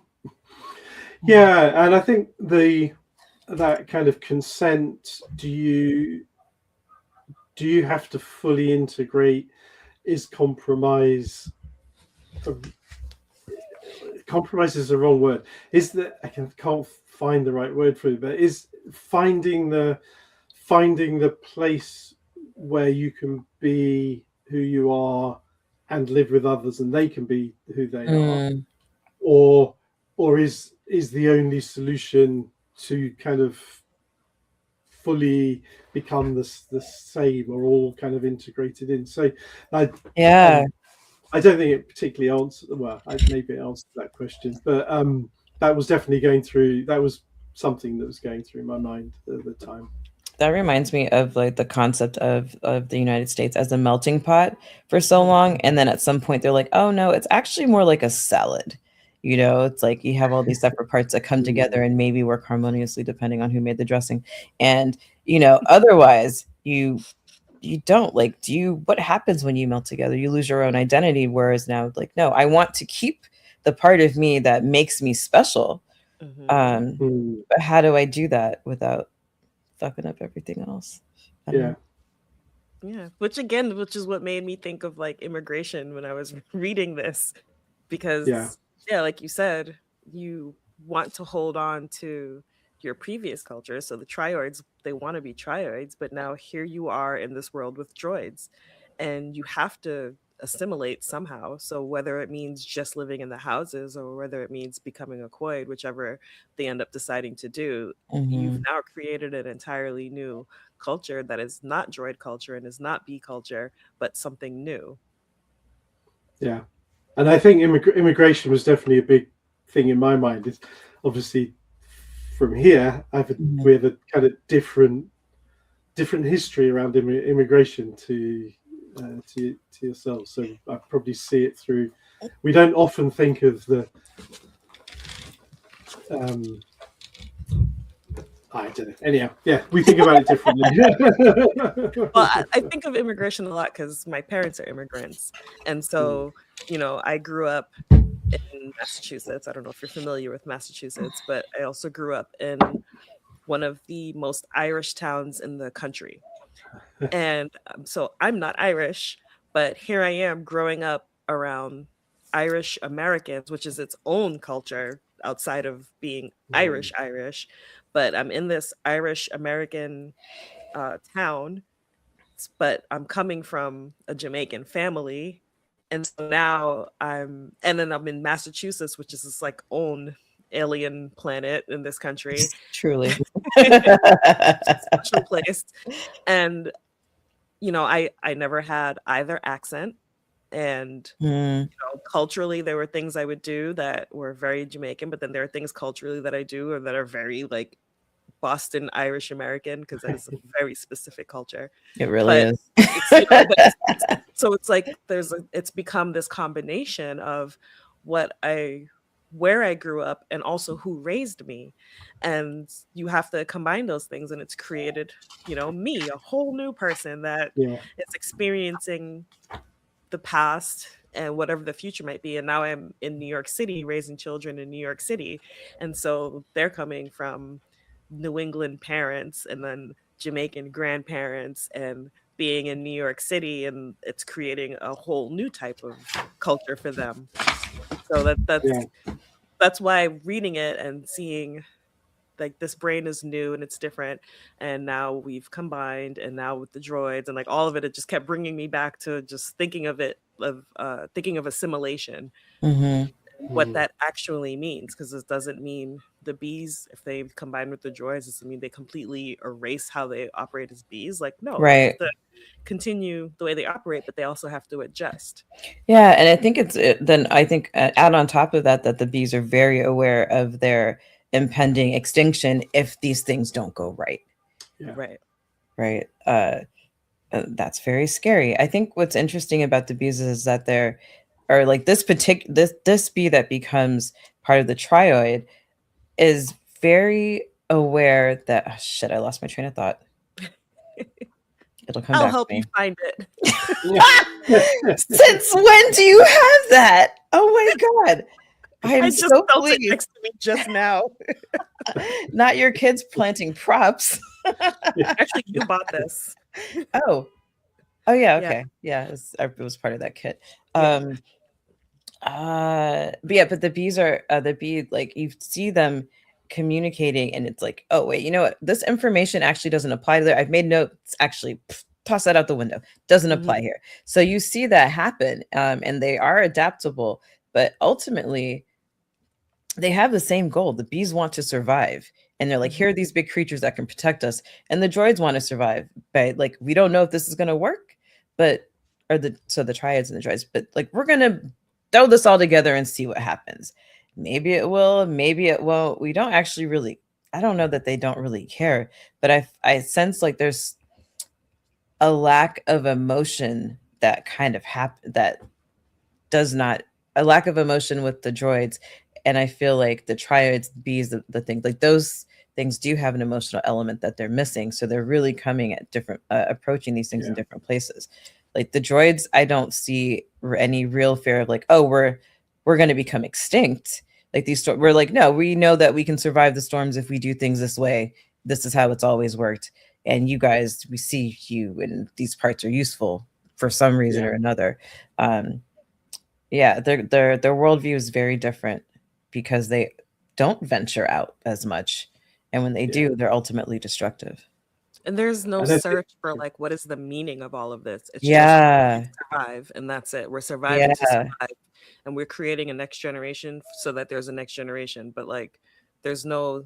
Yeah, and I think that kind of consent, do you have to fully integrate? Is compromise is the wrong word. Is that I can't find the right word for it, but is finding the place where you can be who you are and live with others, and they can be who they are, Mm, or is the only solution to kind of fully become the same or all kind of integrated in. So I yeah. I don't think it particularly answered. Well, maybe it answered that question, but that was definitely going through. That was something that was going through my mind at the time. That reminds me of like the concept of the United States as a melting pot for so long, and then at some point they're like, oh no, it's actually more like a salad. You know, it's like you have all these separate parts that come together and maybe work harmoniously depending on who made the dressing. And you know, otherwise you don't like, do you, what happens when you melt together? You lose your own identity. Whereas now, like, no, I want to keep the part of me that makes me special. Hmm. But how do I do that without fucking up everything else? I don't Yeah, know. Yeah, which is what made me think of like immigration when I was reading this, yeah, because yeah, like you said, you want to hold on to your previous culture. So the trioids, they want to be trioids, but now here you are in this world with droids, and you have to assimilate somehow. So whether it means just living in the houses or whether it means becoming a quoid, whichever they end up deciding to do, you've Mhm. now created an entirely new culture that is not droid culture and is not bee culture, but something new. yeah. And I think immigration was definitely a big thing in my mind. It's obviously from here, Mhm. we have a kind of different history around immigration to yourselves. So I probably see it through. We don't often think of the. Um, I don't know. Anyhow, yeah, we think about it differently. Well, I think of immigration a lot because my parents are immigrants. And Mm, so, I grew up in Massachusetts. I don't know if you're familiar with Massachusetts, but I also grew up in one of the most Irish towns in the country. And so I'm not Irish, but here I am growing up around Irish Americans, which is its own culture outside of being mm, Irish. But I'm in this Irish American town, but I'm coming from a Jamaican family. And so now and then I'm in Massachusetts, which is this like own alien planet in this country, Truly. special place. And I never had either accent, and Mm, culturally there were things I would do that were very Jamaican, but then there are things culturally that I do or that are very like Boston Irish American, because that is a very specific culture. it really But is. but it's so it's like it's become this combination of what I where I grew up and also who raised me. And you have to combine those things, and it's created, me, a whole new person that yeah, is experiencing the past and whatever the future might be. And now I'm in New York City raising children in New York City. And so they're coming from New England parents and then Jamaican grandparents and being in New York City, and it's creating a whole new type of culture for them. So yeah, that's why reading it and seeing like this brain is new and it's different, and now we've combined, and now with the droids and like all of it, it just kept bringing me back to just thinking of assimilation, Hmm. what mm, that actually means, because it doesn't mean the bees, if they combine with the droids, doesn't mean they completely erase how they operate as bees. Like, no, they have Right. to continue the way they operate, but they also have to adjust. Yeah, and I think then I think add on top of that that the bees are very aware of their impending extinction if these things don't go right. yeah, Right. Right. That's very scary. I think what's interesting about the bees is that they're, or like this bee that becomes part of the trioid is very aware that, oh, shit, I lost my train of thought. It'll come I'll back to help you me. find it. yeah. Since when do you have that? Oh my God. I am I just so felt it pleased. next to me just now. Not your kids planting props. Actually, you bought this. Oh, oh yeah, Yeah, okay. Yeah, it was part of that kit. yeah. Um, but yeah, but the bees are the bee, like you see them communicating and it's like, oh wait, you know what? This information actually doesn't apply to there. I've made notes actually. toss that out the window. Doesn't apply Mhm. here. So you see that happen, and they are adaptable, but ultimately they have the same goal. The bees want to survive, and they're like, Mhm. here are these big creatures that can protect us, and the droids want to survive. But like, we don't know if this is going to work, but the triads and the droids, but like, we're gonna throw this all together and see what happens. Maybe it will, maybe it won't. We don't actually really. I don't know that they don't really care, but I sense like there's a lack of emotion that kind of that does not, a lack of emotion with the droids. And I feel like the triads, bees, the thing, like those things do have an emotional element that they're missing. So they're really coming at different, approaching these things in Yeah. different places. Like the droids, I don't see any real fear of like, oh, we're going to become extinct. Like we're like, no, we know that we can survive the storms if we do things this way. This is how it's always worked. And you guys, we see you, and these parts are useful for some reason Yeah. or another. Yeah, their worldview is very different because they don't venture out as much, and when they Yeah. do, they're ultimately destructive. And there's no And I think, search for like what is the meaning of all of this. It's just Yeah, survive, and that's it. We're surviving to yeah, survive, and we're creating a next generation so that there's a next generation. But like, there's no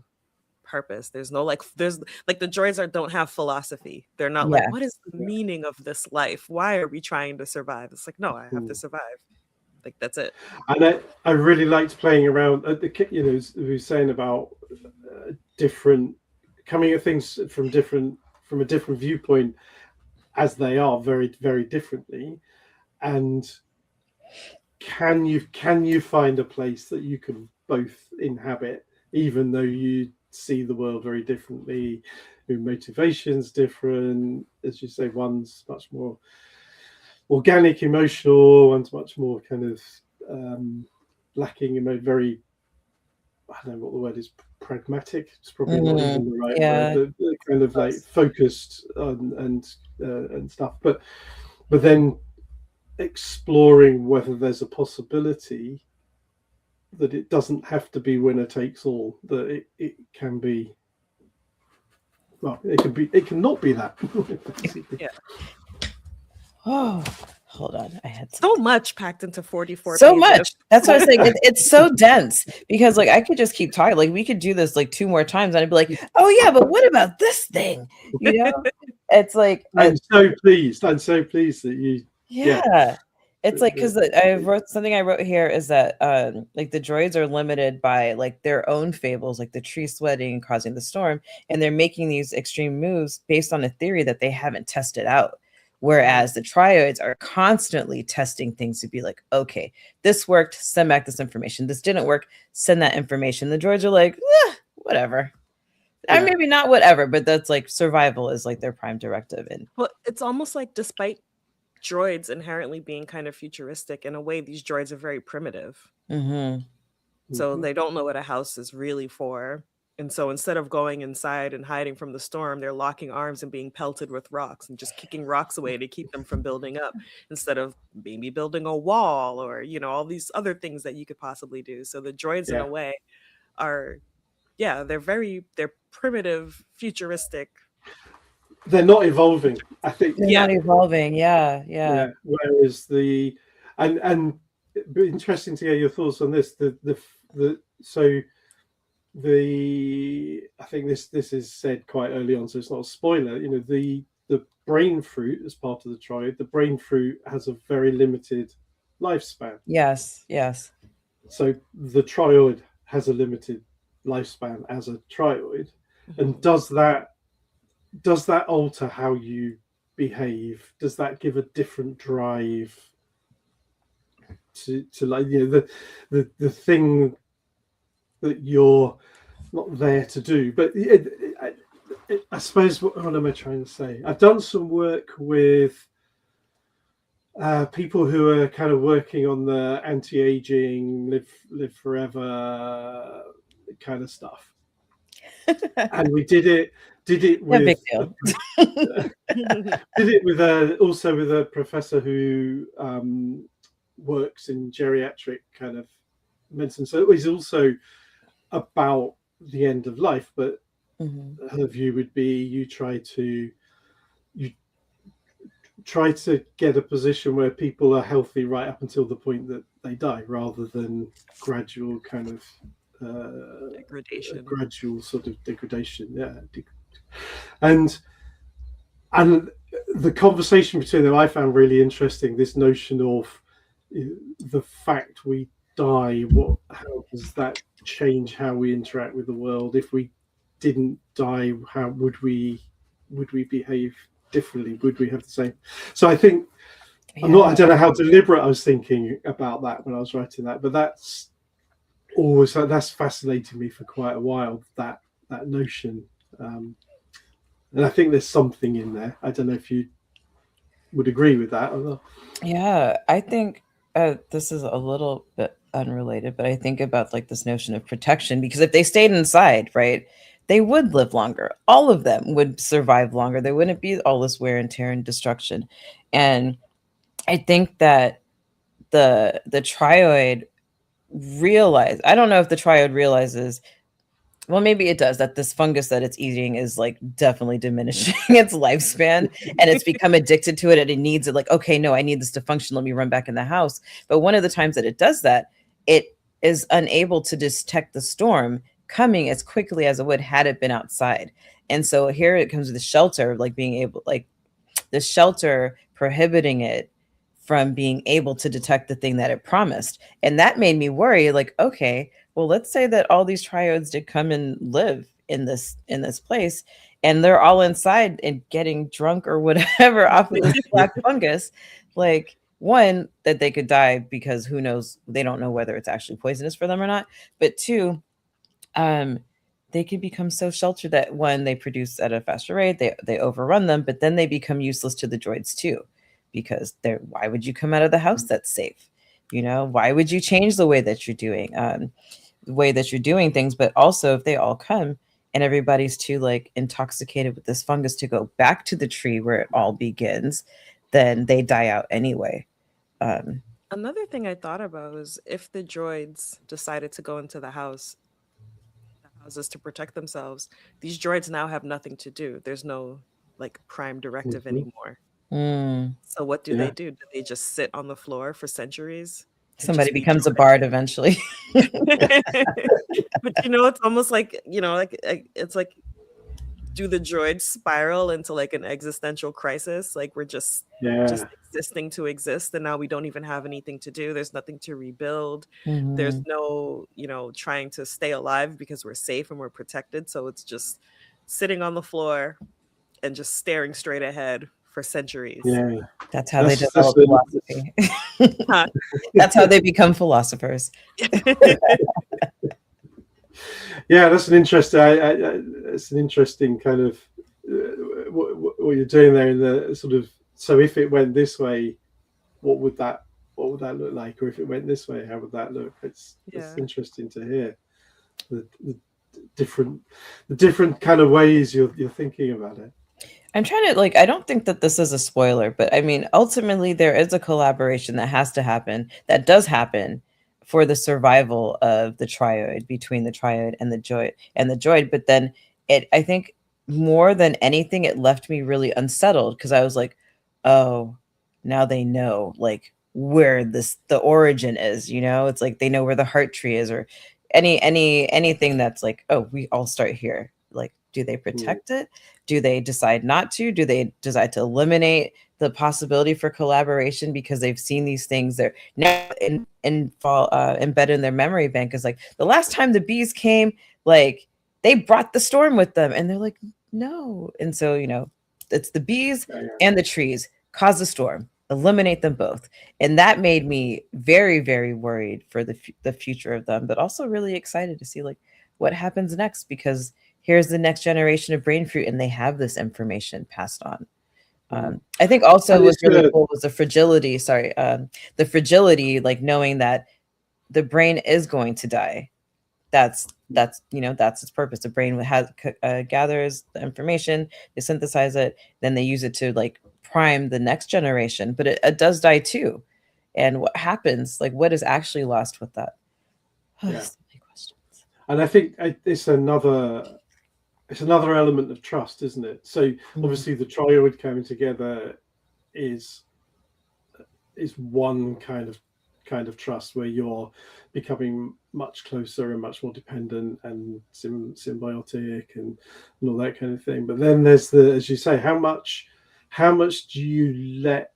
purpose. There's no like. There's like the droids don't have philosophy. They're not like, yeah, what is the yeah. meaning of this life? Why are we trying to survive? It's like, no, I have to Mm. survive. Like that's it. And I really liked playing around at you know, we were saying about different, coming at things from a different viewpoint, as they are very, very differently. And can you find a place that you can both inhabit, even though you see the world very differently, your motivations different, as you say, one's much more organic, emotional, one's much more kind of lacking in a very, I don't know what the word is, pragmatic. It's probably not mhm, even the right word. yeah, The kind of like focused and stuff, but then exploring whether there's a possibility that it doesn't have to be winner takes all. That it can be. Well, it can not be that. Basically. Yeah. Oh, hold on, I had So something. much packed into 44 So pages. much. That's what I was saying. It's so dense because like I could just keep talking. Like we could do this like two more times, and I'd be like, oh yeah, but what about this thing? You know, it's like I'm so pleased that you. Yeah. yeah. It's like The, because I wrote something I wrote here is that like the droids are limited by like their own fables, like the tree sweating and causing the storm, and they're making these extreme moves based on a theory that they haven't tested out. Whereas the triodes are constantly testing things to be like, okay, this worked, send back this information. This didn't work, send that information. The droids are like, whatever. And yeah. maybe not whatever, but that's like survival is like their prime directive. And Well, it's almost like despite droids inherently being kind of futuristic, in a way, these droids are very primitive. mhm, So Mm-hmm. they don't know what a house is really for. And so instead of going inside and hiding from the storm, they're locking arms and being pelted with rocks and just kicking rocks away to keep them from building up, instead of maybe building a wall or, all these other things that you could possibly do. So the droids, in Yeah. a way, are, yeah, they're primitive, futuristic. They're not evolving. I think. they're Yeah. not evolving. Yeah, yeah. Yeah. Whereas and it'd be interesting to get your thoughts on this. The so the I think this is said quite early on, so it's not a spoiler. You know, the brain fruit as part of the triad, the brain fruit has a very limited lifespan. Yes, yes. So the trioid has a limited lifespan as a trioid. And Mhm. does that alter how you behave? Does that give a different drive to like, the thing that you're not there to do? But I suppose, what am I trying to say? I've done some work with people who are kind of working on the anti-aging, live forever kind of stuff, and we did it No big with deal. did it with also with a professor who works in geriatric kind of medicine. So it was also about the end of life, but Mhm. her view would be you try to you try to get a position where people are healthy right up until the point that they die, rather than gradual kind of a Degradation. gradual sort of degradation. Yeah, and and the conversation between them I found really interesting. This notion of the fact we die, how does that change how we interact with the world? If we didn't die, how would we behave differently? Would we have the same? So I think I don't know how deliberate I was thinking about that when I was writing that, but that's fascinated me for quite a while, that notion. And I think there's something in there. I don't know if you would agree with that or not. Yeah, I think this is a little bit unrelated, but I think about like this notion of protection, because if they stayed inside, right, they would live longer. All of them would survive longer. There wouldn't be all this wear and tear and destruction. And I think that the trioid I don't know if the trioid realizes, well, maybe it does, that this fungus that it's eating is like definitely diminishing its lifespan, and it's become addicted to it, and it needs it. Like, okay, no, I need this to function. Let me run back in the house. But one of the times that it does that, it is unable to detect the storm coming as quickly as it would had it been outside. And so here it comes with the shelter, like being able, like the shelter prohibiting it from being able to detect the thing that it promised. And that made me worry, like, okay, well, let's say that all these triodes did come and live in this place, and they're all inside and getting drunk or whatever off of this black fungus. Like, one, that they could die because who knows, they don't know whether it's actually poisonous for them or not. But two, they could become so sheltered that, one, they produce at a faster rate, they overrun them, but then they become useless to the droids too, because why would you come out of the house that's safe? You know, why would you change the way that you're doing? The way that you're doing things. But also, if they all come and everybody's too like intoxicated with this fungus to go back to the tree where it all begins, then they die out anyway. Another thing I thought about was, if the droids decided to go into the houses to protect themselves, these droids now have nothing to do. There's no like prime directive anymore. So what do they do? Do they just sit on the floor for centuries? Somebody becomes a bard eventually. But it's almost like, it's like, do the droids spiral into like an existential crisis? Like, we're just existing to exist, and now we don't even have anything to do. There's nothing to rebuild. There's no, trying to stay alive because we're safe and we're protected. So it's just sitting on the floor and just staring straight ahead for centuries. Yeah, that's how they develop philosophy. That's how they become philosophers. Yeah, that's an interesting. It's an interesting kind of what you're doing there in the sort of. So if it went this way, what would that look like? Or if it went this way, how would that look? It's interesting to hear the different kind of ways you're thinking about it. I'm trying to, like, I don't think that this is a spoiler, but I mean, ultimately there is a collaboration that has to happen, that does happen, for the survival of the trioid, between the trioid and the droid. But then I think more than anything, it left me really unsettled, because I was like, oh, now they know like where the origin is, it's like they know where the heart tree is, or anything that's like, oh, we all start here. Like, do they protect it? Do they decide not to? Do they decide to eliminate the possibility for collaboration because they've seen these things they're now embedded in their memory bank? Is like, the last time the bees came, like, they brought the storm with them, and they're like, no. And so, it's the bees and the trees cause the storm, eliminate them both. And that made me very, very worried for the future of them, but also really excited to see like what happens next, because here's the next generation of brain fruit, and they have this information passed on. I think also what's really cool was the fragility. The fragility, like knowing that the brain is going to die. That's its purpose. The brain gathers the information, they synthesize it, then they use it to like prime the next generation. But it does die too. And what happens? Like, what is actually lost with that? So many questions. And I think it's another element of trust, isn't it? So obviously the trioid coming together is one kind of trust where you're becoming much closer and much more dependent and symbiotic and all that kind of thing. But then there's as you say, how much do you let,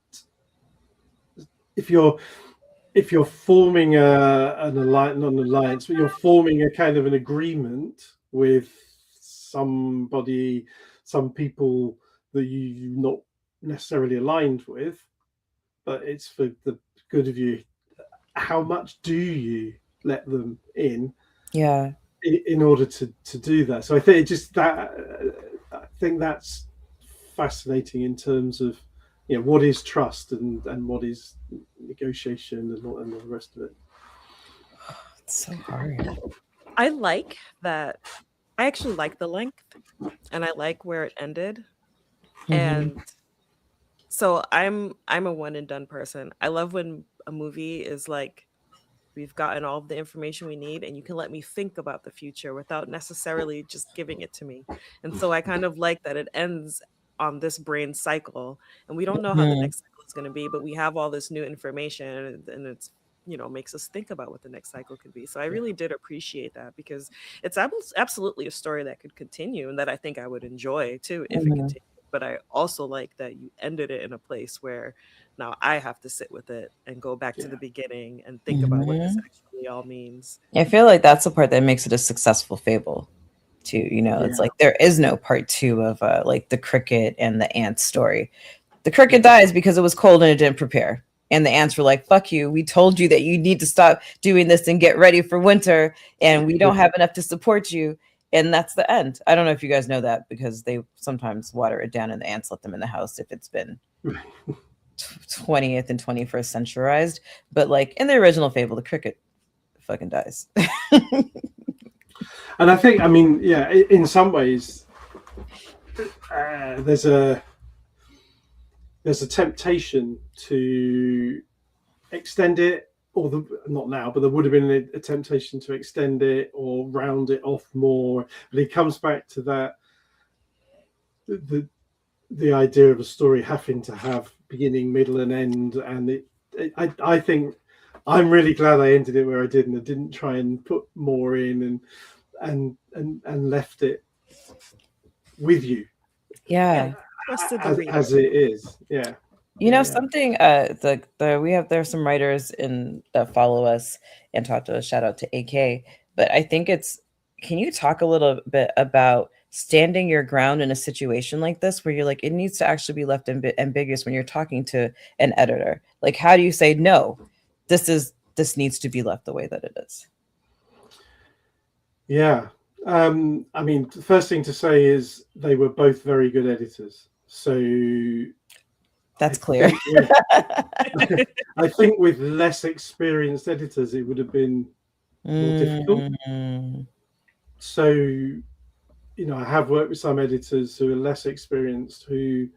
if you're forming an alliance, not an alliance, but you're forming a kind of an agreement with somebody, some people that you're not necessarily aligned with, but it's for the good of you. How much do you let them in? Yeah. In order to do that. So I think I think that's fascinating in terms of, you know, what is trust and what is negotiation and all the rest of it. It's so hard. I like that. I actually like the length, and I like where it ended. And so I'm a one and done person. I love when a movie is like, we've gotten all of the information we need, and you can let me think about the future without necessarily just giving it to me. And so I kind of like that it ends on this brain cycle, and we don't know how the next cycle is going to be, but we have all this new information, and it's, you know, makes us think about what the next cycle could be. So I really did appreciate that, because it's absolutely a story that could continue, and that I think I would enjoy too if it continued. But I also like that you ended it in a place where now I have to sit with it and go back to the beginning and think about what this actually all means. I feel like that's the part that makes it a successful fable too. You know, it's like there is no part 2 of like the cricket and the ant story. The cricket dies because it was cold and it didn't prepare. And the ants were like, fuck you. We told you that you need to stop doing this and get ready for winter. And we don't have enough to support you. And that's the end. I don't know if you guys know that, because they sometimes water it down and the ants let them in the house if it's been 20th and 21st centurized. But like in the original fable, the cricket fucking dies. And I think, I mean, yeah, in some ways, there's a temptation to extend it, or not now, but there would have been a temptation to extend it or round it off more. But it comes back to that, the idea of a story having to have beginning, middle, and end. And I think I'm really glad I ended it where I did, and I didn't try and put more in and left it with you. Yeah. As it is. Yeah. You know, something there's some writers that follow us and talk to us, shout out to AK, but I think can you talk a little bit about standing your ground in a situation like this, where you're like, it needs to actually be left ambiguous when you're talking to an editor? Like, how do you say, no, this needs to be left the way that it is? Yeah. I mean, the first thing to say is they were both very good editors. So that's clear. I think with less experienced editors, it would have been more difficult. So, you know, I have worked with some editors who are less experienced, who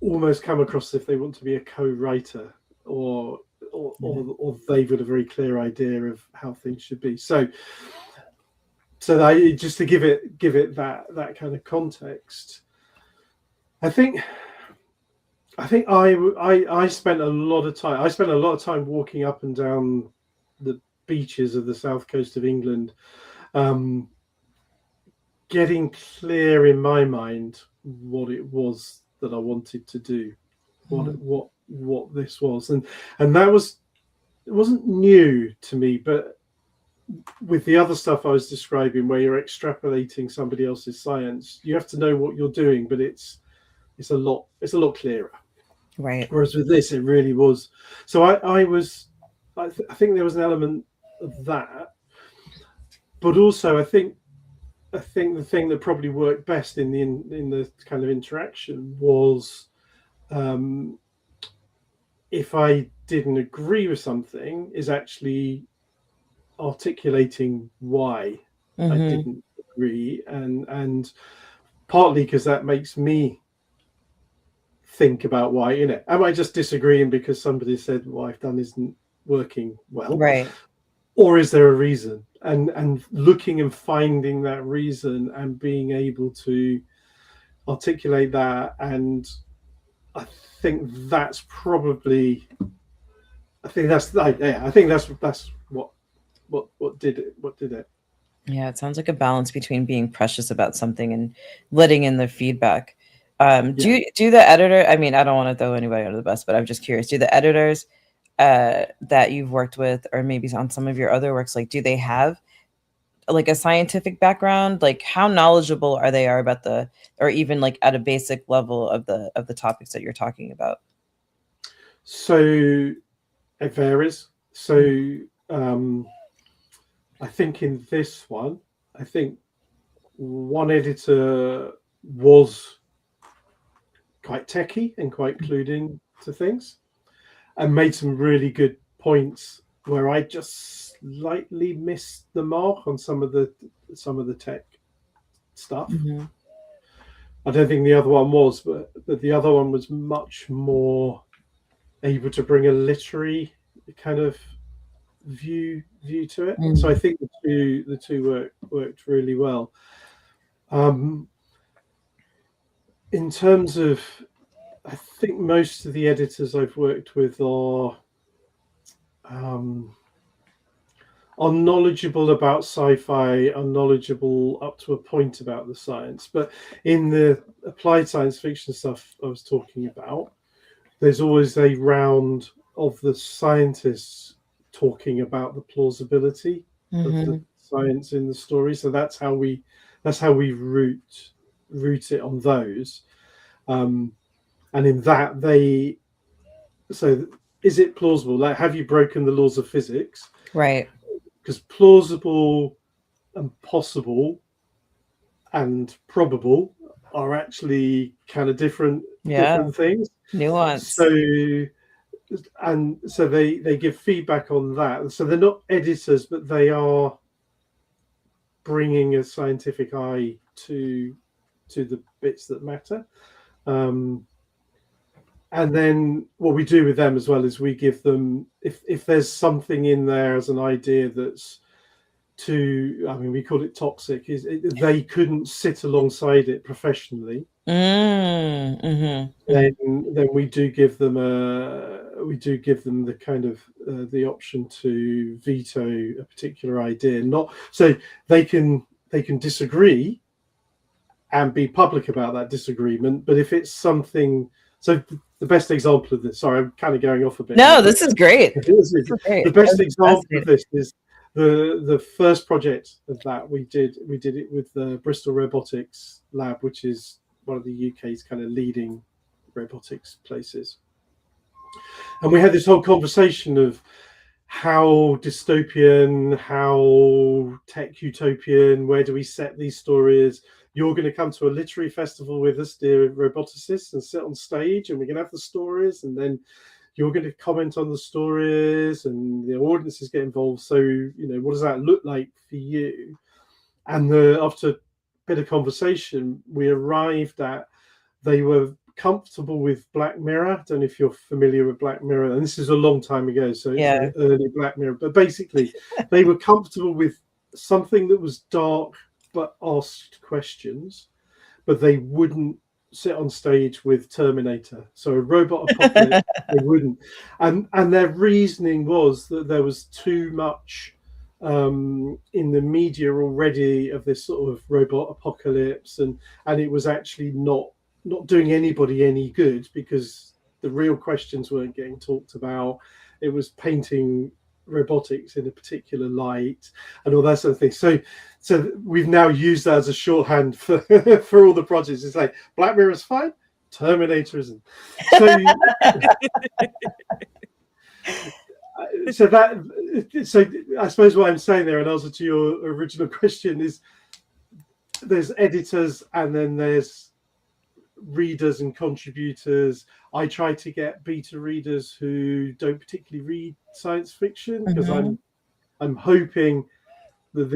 almost come across as if they want to be a co-writer, or they've got a very clear idea of how things should be. So just to give it that kind of context, I think I spent a lot of time. I spent a lot of time walking up and down the beaches of the south coast of England, getting clear in my mind what it was that I wanted to do, what this was, and that it wasn't new to me, but with the other stuff I was describing, where you're extrapolating somebody else's science, you have to know what you're doing, but it's a lot clearer. Right. Whereas with this, it really was. So I think there was an element of that, but also I think the thing that probably worked best in the kind of interaction was, if I didn't agree with something, is actually articulating why I didn't agree, and partly because that makes me think about why, you know, am I just disagreeing because somebody said what I've done isn't working well, right? Or is there a reason? And looking and finding that reason and being able to articulate that and I think that's probably. I think that's yeah. I think that's what did it. What did it? Yeah, it sounds like a balance between being precious about something and letting in the feedback. Yeah. Do the editor? I mean, I don't want to throw anybody under the bus, but I'm just curious. Do the editors that you've worked with, or maybe on some of your other works, like, do they have like a scientific background? Like, how knowledgeable are they about the, or even like at a basic level of the topics that you're talking about? So it varies. So I think in this one, I think one editor was quite techy and quite clued in to things, and made some really good points where I just slightly missed the mark on some of the tech stuff. Mm-hmm. I don't think the other one was, but the other one was much more able to bring a literary kind of view to it. So I think the two worked really well. In terms of, I think most of the editors I've worked with are knowledgeable about sci-fi, are knowledgeable up to a point about the science. But in the applied science fiction stuff I was talking about, there's always a round of the scientists talking about the plausibility of the science in the story. So that's how we root it on those. And in that so is it plausible? Like, have you broken the laws of physics? Right. Because plausible and possible and probable are actually kind of different things. Nuance. So they give feedback on that. So they're not editors, but they are bringing a scientific eye to the bits that matter. And then what we do with them as well is we give them, if there's something in there as an idea that's we call it toxic, they couldn't sit alongside it professionally. Then we do give them the kind of the option to veto a particular idea. Not so they can disagree and be public about that disagreement, but if it's something. So the best example of this, sorry, I'm kind of going off a bit. No, this is great. The best example of this is the first project of that we did it with the Bristol Robotics Lab, which is one of the UK's kind of leading robotics places. And we had this whole conversation of how dystopian, how tech utopian, where do we set these stories? You're going to come to a literary festival with us, dear roboticists, and sit on stage, and we're going to have the stories, and then you're going to comment on the stories, and the audiences get involved. So, what does that look like for you? And after a bit of conversation, we arrived at they were comfortable with Black Mirror. I don't know if you're familiar with Black Mirror, and this is a long time ago, so it's early Black Mirror. But basically, they were comfortable with something that was dark but asked questions, but they wouldn't sit on stage with Terminator. So a robot apocalypse, they wouldn't. And their reasoning was that there was too much in the media already of this sort of robot apocalypse, and it was actually not doing anybody any good because the real questions weren't getting talked about. It was painting robotics in a particular light and all that sort of thing. So we've now used that as a shorthand for all the projects. It's like Black Mirror is fine, Terminator isn't. So I suppose what I'm saying there in answer to your original question is there's editors and then there's readers and contributors. I try to get beta readers who don't particularly read science fiction because I'm hoping that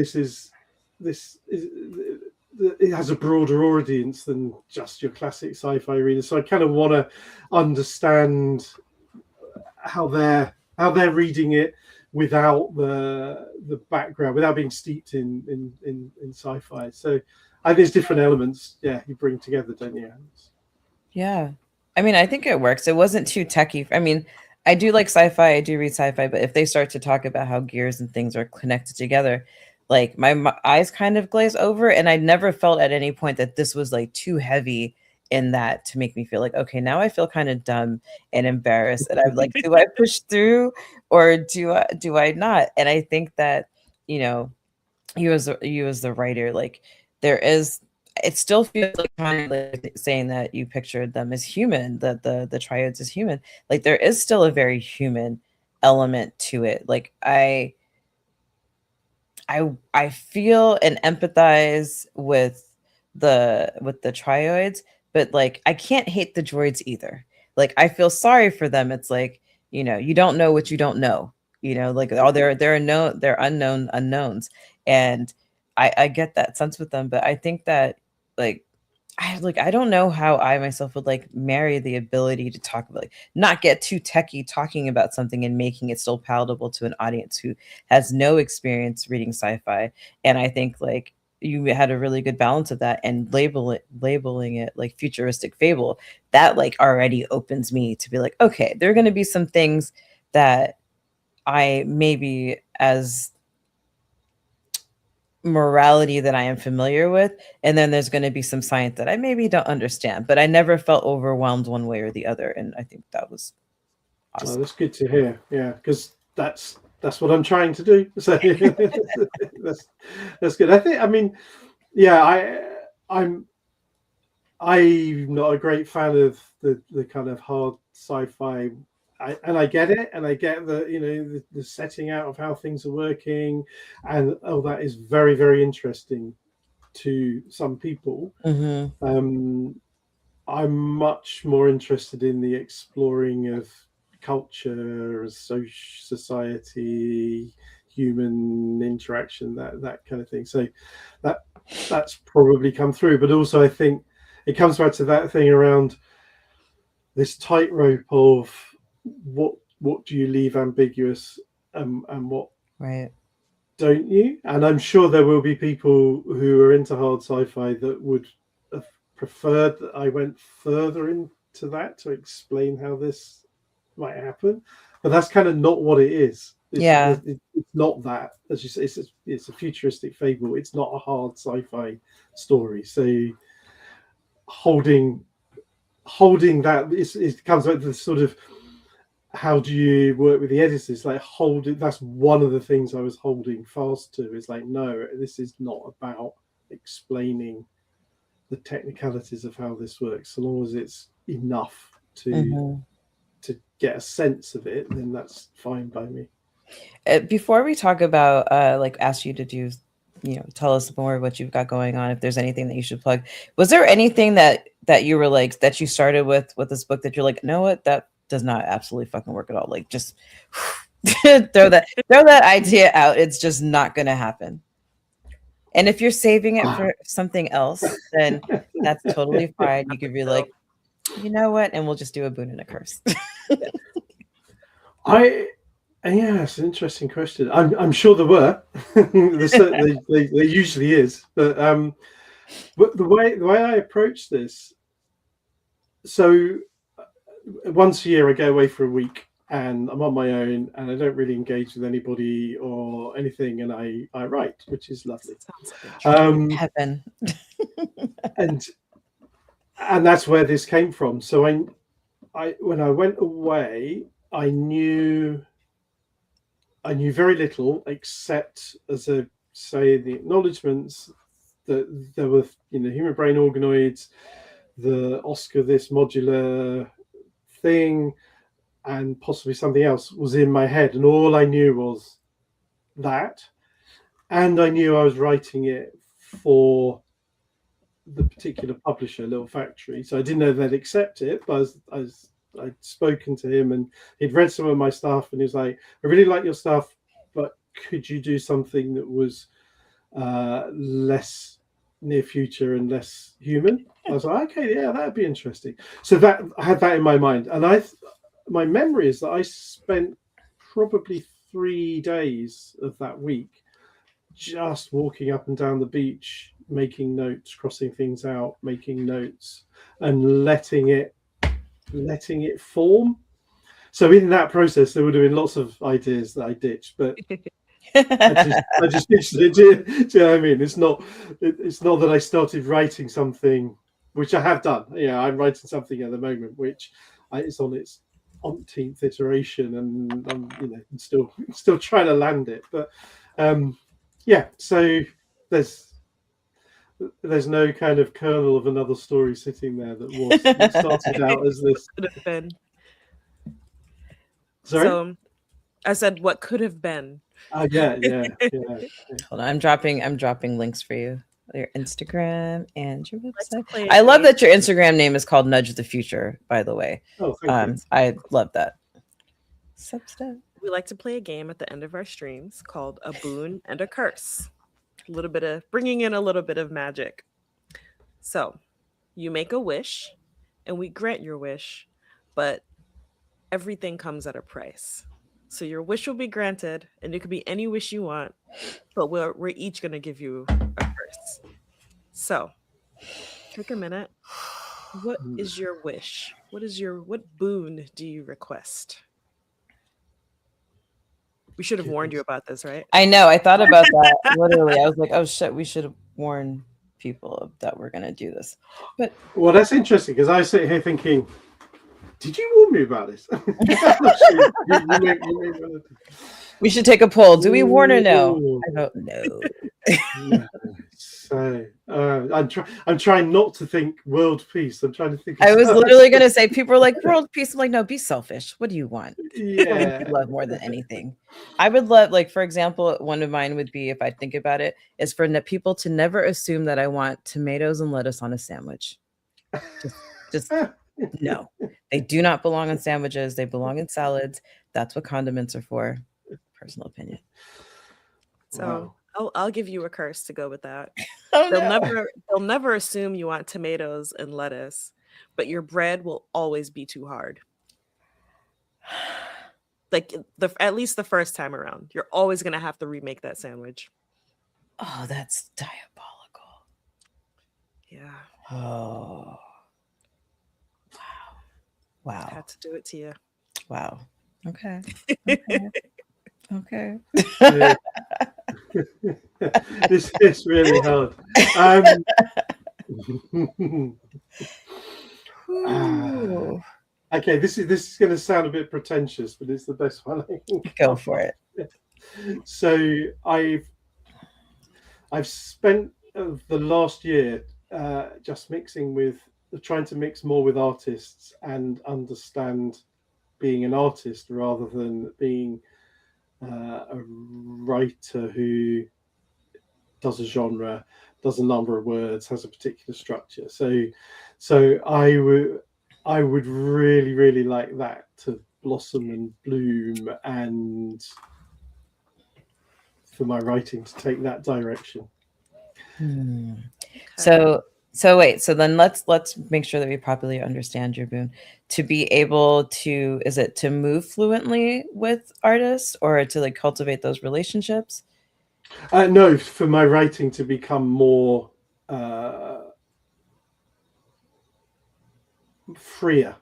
it has a broader audience than just your classic sci-fi readers. So I kind of want to understand how they're reading it without the background, without being steeped in sci-fi. So I think there's different elements, you bring together, don't you? Yeah. I mean, I think it works. It wasn't too techy. I mean, I do like sci-fi. I do read sci-fi, but if they start to talk about how gears and things are connected together, like my eyes kind of glaze over, and I never felt at any point that this was like too heavy in that to make me feel like, okay, now I feel kind of dumb and embarrassed, and I'm like, do I push through or do I not? And I think that, you know, you as the writer, like there is, it still feels like kind of like saying that you pictured them as human, that the triads is human. Like there is still a very human element to it. Like I feel and empathize with the trioids, but like I can't hate the droids either. Like I feel sorry for them. It's like, you don't know what you don't know. Like all they're unknown unknowns. And I get that sense with them, but I think that like I don't know how I myself would like marry the ability to talk about, like, not get too techie talking about something and making it still palatable to an audience who has no experience reading sci-fi. And I think like you had a really good balance of that, and labeling it like futuristic fable, that like already opens me to be like, okay, there are going to be some things that I maybe as morality that I am familiar with, and then there's going to be some science that I maybe don't understand, but I never felt overwhelmed one way or the other, and I think that was Oh, awesome. that's good to hear. Yeah, because that's what I'm trying to do. So that's good. I think. I mean, yeah, I'm not a great fan of the kind of hard sci-fi. And I get it, and I get the setting out of how things are working, and that is very, very interesting to some people. Hmm. Um, I'm much more interested in the exploring of culture, society, human interaction, that kind of thing. So that that's probably come through. But also, I think it comes back to that thing around this tightrope of what do you leave ambiguous, and what Right. don't you? And I'm sure there will be people who are into hard sci-fi that would have preferred that I went further into that to explain how this might happen. But that's kind of not what it is. Yeah. It's not that. As you say, it's a futuristic fable. It's not a hard sci-fi story. So holding holding that, it comes back to the sort of, how do you work with the editors? Like, hold it. That's one of the things I was holding fast to. Is like, no, this is not about explaining the technicalities of how this works. So long as it's enough to Hmm. get a sense of it, then that's fine by me. Before we talk about like ask you to do, tell us more what you've got going on, if there's anything that you should plug, was there anything that you were like, that you started with this book that you're like, you know what, that does not absolutely fucking work at all, like just throw that idea out, it's just not gonna happen? And if you're saving it for something else, then that's totally fine. You could be like, you know what, and we'll just do a boon and a curse. I Yeah, it's an interesting question. I'm sure there were. There usually is, but the way I approach this, so once a year I go away for a week and I'm on my own and I don't really engage with anybody or anything, and I write, which is lovely. Sounds like a dream. Um, Heaven. and and that's where this came from. So I when I went away, I knew I knew very little, except, as I say in the acknowledgements, that there were, human brain organoids, the Oscar this modular thing, and possibly something else was in my head, and all I knew was that, and I knew I was writing it for the particular publisher, Little Factory. So I didn't know they'd accept it, but I'd spoken to him, and he'd read some of my stuff, and he was like, "I really like your stuff, but could you do something that was less near future and less human?" I was like, "Okay, yeah, that'd be interesting." So that I had that in my mind, and my memory is that I spent probably 3 days of that week just walking up and down the beach, making notes, crossing things out, making notes, and letting it letting it form. So in that process, there would have been lots of ideas that I ditched, but I just ditched it. Do you know what I mean? It's not that I started writing something, which I have done. Yeah, I'm writing something at the moment, which it's on its umpteenth iteration, and I'm still trying to land it. But yeah, so there's no kind of kernel of another story sitting there that started out as this. Could have been. Sorry. So I said, what could have been? Yeah. Hold on, I'm dropping links for you. Your Instagram and your Let's website. play a I love game. that your Instagram name is called Nudge the Future, by the way. Oh, thank you. I love that. Substep. We like to play a game at the end of our streams called A Boon and a Curse. A little bit of bringing in a little bit of magic. So you make a wish and we grant your wish, but everything comes at a price. So your wish will be granted, and it could be any wish you want, but we're each going to give you a curse. So take a minute. What is your wish? What boon do you request? We should have warned you about this, right? I know. I thought about that literally. I was like, oh shit, we should have warned people that we're gonna do this. But well, that's interesting because I sit here thinking, did you warn me about this? We should take a poll. Do we warn or no? I vote no. So I'm trying not to think world peace. I'm trying to think. I was literally going to say, people are like, world peace. I'm like, no, be selfish. What do you want? Yeah. Love more than anything. I would love, like, for example, one of mine would be, if I think about it, is for people to never assume that I want tomatoes and lettuce on a sandwich. Just no. They do not belong on sandwiches. They belong in salads. That's what condiments are for. Personal opinion. So wow. I'll give you a curse to go with that. Oh, they'll never assume you want tomatoes and lettuce, but your bread will always be too hard. Like at least the first time around, you're always gonna have to remake that sandwich. Oh, that's diabolical. Yeah. Oh. Wow. I had to do it to you. Wow. Okay. Okay. This is really hard. Okay, this is going to sound a bit pretentious, but it's the best one I can go for it. So I've spent the last year just trying to mix more with artists and understand being an artist rather than being a writer who does a genre, does a number of words, has a particular structure. So I would really, really like that to blossom and bloom, and for my writing to take that direction. Okay. So wait, so then let's make sure that we properly understand your boon. To be able to, is it to move fluently with artists or to like cultivate those relationships? No, for my writing to become more freer.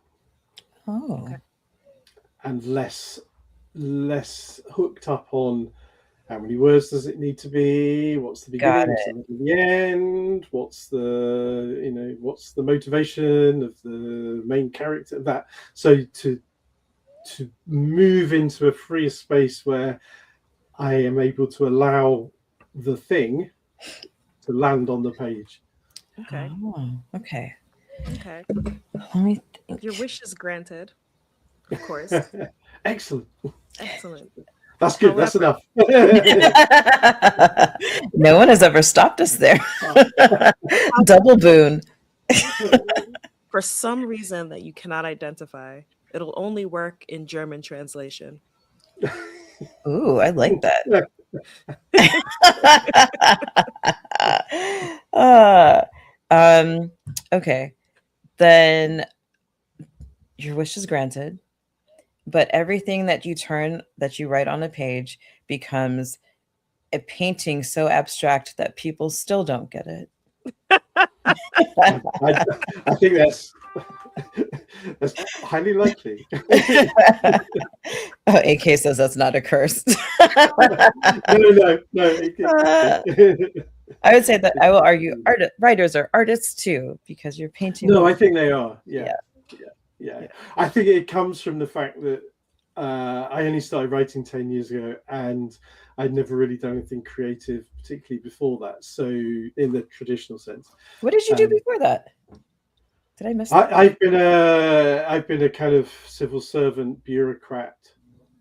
Oh. Okay. And less hooked up on how many words does it need to be? What's the beginning? What's the end? What's the motivation of the main character? That so to move into a freer space where I am able to allow the thing to land on the page. Okay. Oh, okay. Okay. Let me think. Your wish is granted, of course. Excellent. That's good. However, that's enough. No one has ever stopped us there. Double boon. For some reason that you cannot identify, it'll only work in German translation. Ooh, I like that. Okay. Then your wish is granted, but everything that you write on a page becomes a painting so abstract that people still don't get it. I think That's highly likely. Oh, AK says that's not a curse. No. I would say that I will argue writers are artists too, because you're painting. No, I think they are. Yeah. Yeah. I think it comes from the fact that I only started writing 10 years ago, and I'd never really done anything creative, particularly before that. So, in the traditional sense. What did you do before that? Did I miss that? I've been a kind of civil servant bureaucrat.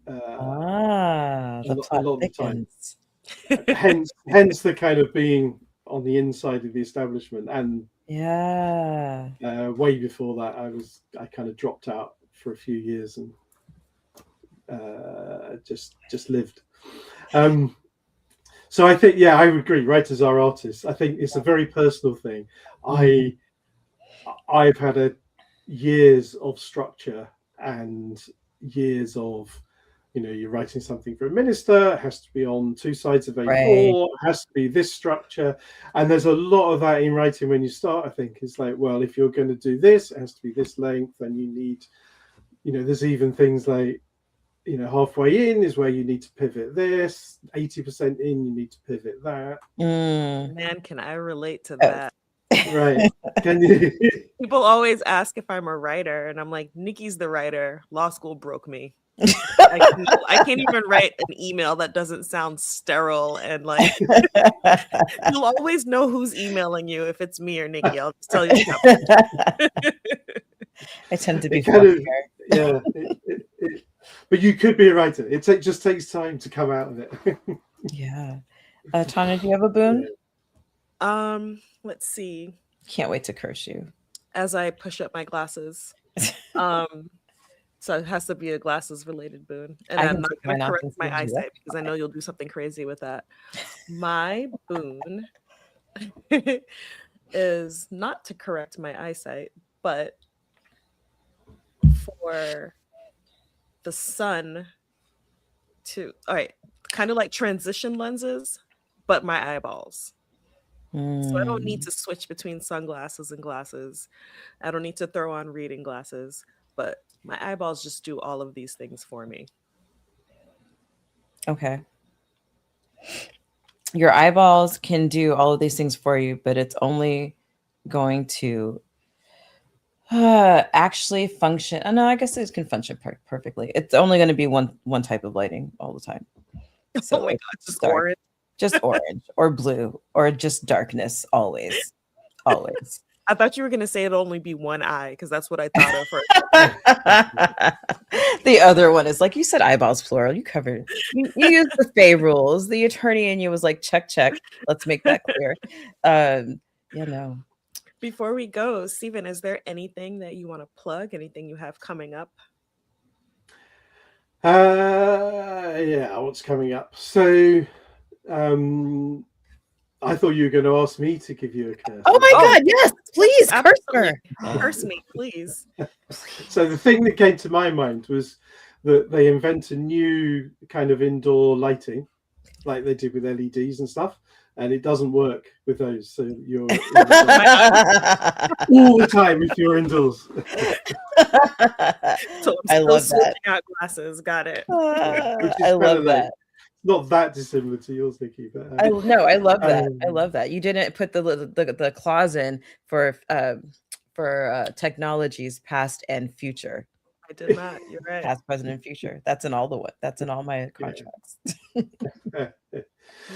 The a plot lot of the time. thickens. hence the kind of being on the inside of the establishment, and Yeah. way before that, I kind of dropped out for a few years and just lived. So I think, yeah, I would agree. Writers are artists. I think it's a very personal thing. I've had years of structure and years of, you're writing something for a minister, it has to be on 2 sides of A4, it has to be this structure. And there's a lot of that in writing when you start, I think. It's like, well, if you're going to do this, it has to be this length, and you need, there's even things like, halfway in is where you need to pivot this, 80% in, you need to pivot that. Man, can I relate to that? Right. Can you? People always ask if I'm a writer, and I'm like, Nikki's the writer. Law school broke me. I can't even write an email that doesn't sound sterile, and like you'll always know who's emailing you if it's me or Nikki. I'll just tell you that. I tend to be yeah. But you could be a writer. It just takes time to come out of it. Yeah. Tanya, do you have a boon? Let's see. Can't wait to curse you. As I push up my glasses. So it has to be a glasses related boon. And I'm not going to correct my eyesight because I know you'll do something crazy with that. My boon is not to correct my eyesight, but for the sun to, all right, kind of like transition lenses, but my eyeballs. So I don't need to switch between sunglasses and glasses. I don't need to throw on reading glasses, but my eyeballs just do all of these things for me. Okay. Your eyeballs can do all of these things for you, but it's only going to actually function. Oh, no, I guess it can function perfectly. It's only going to be one type of lighting all the time. So, oh my God, just orange. Just orange or blue or just darkness, always. Always. I thought you were going to say it'll only be one eye, because that's what I thought of first. The other one is like, you said eyeballs plural. You covered. You used the Fey rules. The attorney in you was like, check. Let's make that clear. Before we go, Stephen, is there anything that you want to plug? Anything you have coming up? Yeah, what's coming up? So, I thought you were going to ask me to give you a curse. Oh my God, yes, please, curse her. Curse me, please. So the thing that came to my mind was that they invent a new kind of indoor lighting, like they did with LEDs and stuff, and it doesn't work with those. So you're all the time if you're indoors. So I'm still switching out glasses. Got it. I love that. Not that dissimilar to yours, Nikki, but I love that. I love that. You didn't put the clause in for technologies past and future. I did not. You're right. Past, present, and future. That's in all That's in all my contracts. Yeah.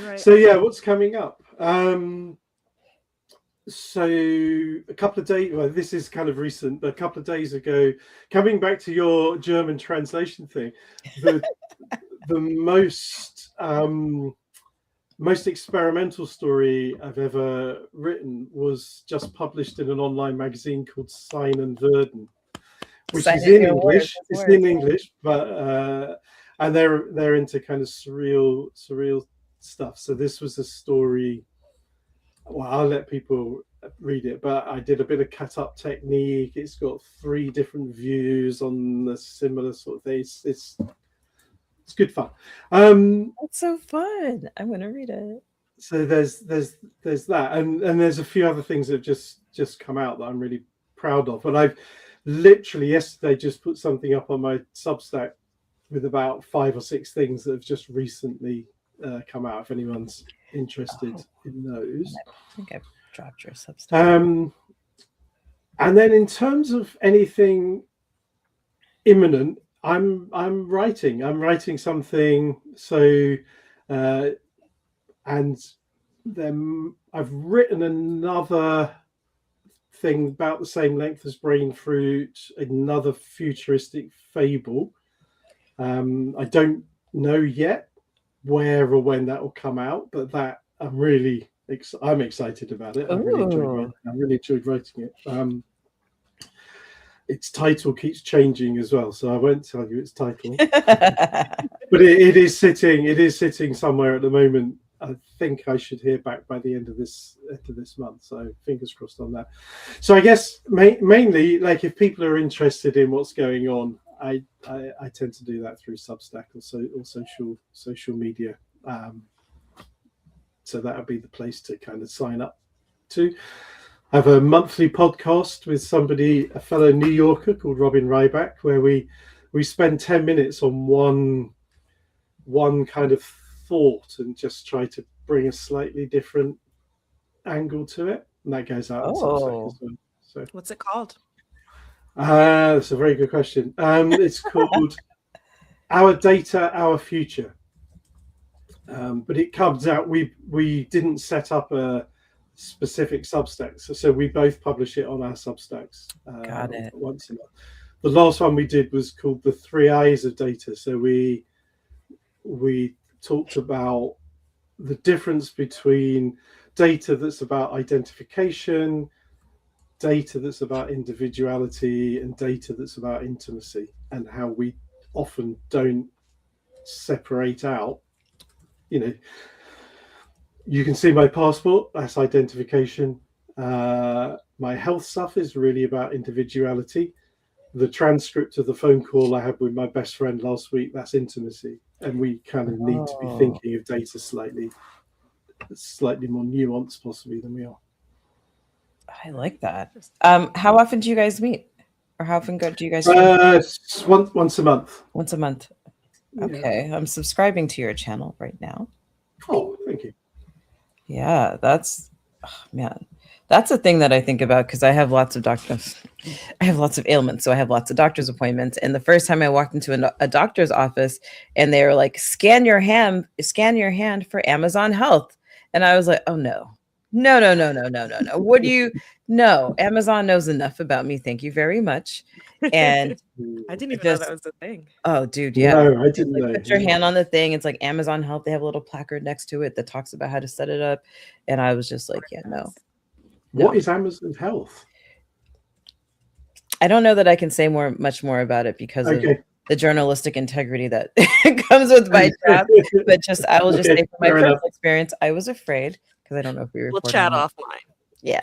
Right. So yeah, what's coming up? So a couple of days. Well, this is kind of recent, but a couple of days ago, coming back to your German translation thing, the most experimental story I've ever written was just published in an online magazine called Sign and Verden, which is in English. It's in English, but and they're into kind of surreal stuff. So this was a story. Well, I'll let people read it, but I did a bit of cut up technique. It's got 3 different views on the similar sort of thing. It's good fun. That's so fun. I'm going to read it. So there's that, and there's a few other things that have just come out that I'm really proud of. And literally yesterday just put something up on my Substack with about 5 or 6 things that have just recently come out. If anyone's interested in those, I think I've dropped your Substack. And then in terms of anything imminent, I'm writing something. So, and then I've written another thing about the same length as Brain Fruit, another futuristic fable. I don't know yet where or when that will come out, but that I'm excited about it. I really enjoyed writing it. Its title keeps changing as well, so I won't tell you its title. But it is sitting somewhere at the moment. I think I should hear back by the end of this month, so fingers crossed on that. So I guess mainly, like, if people are interested in what's going on, I tend to do that through Substack or social media. So that would be the place to kind of sign up to. I have a monthly podcast with a fellow New Yorker called Robin Ryback, where we spend 10 minutes on one kind of thought and just try to bring a slightly different angle to it. And that goes out on Substack as well. So what's it called? That's a very good question. It's called Our Data, Our Future. But it comes out, we didn't set up a specific Substacks, so we both publish it on our Substacks. Got it. Once a month. The last one we did was called The Three Eyes of Data. So we talked about the difference between data that's about identification, data that's about individuality, and data that's about intimacy, and how we often don't separate out. You can see my passport, that's identification. My health stuff is really about individuality. The transcript of the phone call I had with my best friend last week, that's intimacy. And we kind of need to be thinking of data slightly more nuanced possibly than we are. I like that. How often do you guys meet? Or how often do you guys once a month. Once a month. Okay. Yeah. I'm subscribing to your channel right now. Oh, thank you. Yeah, that's a thing that I think about, because I have lots of ailments, so I have lots of doctor's appointments. And the first time I walked into a doctor's office, and they were like, scan your hand for Amazon Health, and I was like, oh no. What do you know? Amazon knows enough about me, thank you very much. And I didn't even know that was a thing. Oh, dude, yeah. No, I didn't know. Put your hand on the thing. It's like Amazon Health. They have a little placard next to it that talks about how to set it up. And I was just like, yeah, no. What is Amazon Health? I don't know that I can say much more about it because of the journalistic integrity that comes with my job. But I will just say from my personal experience, I was afraid, because I don't know if we'll chat offline. Yeah.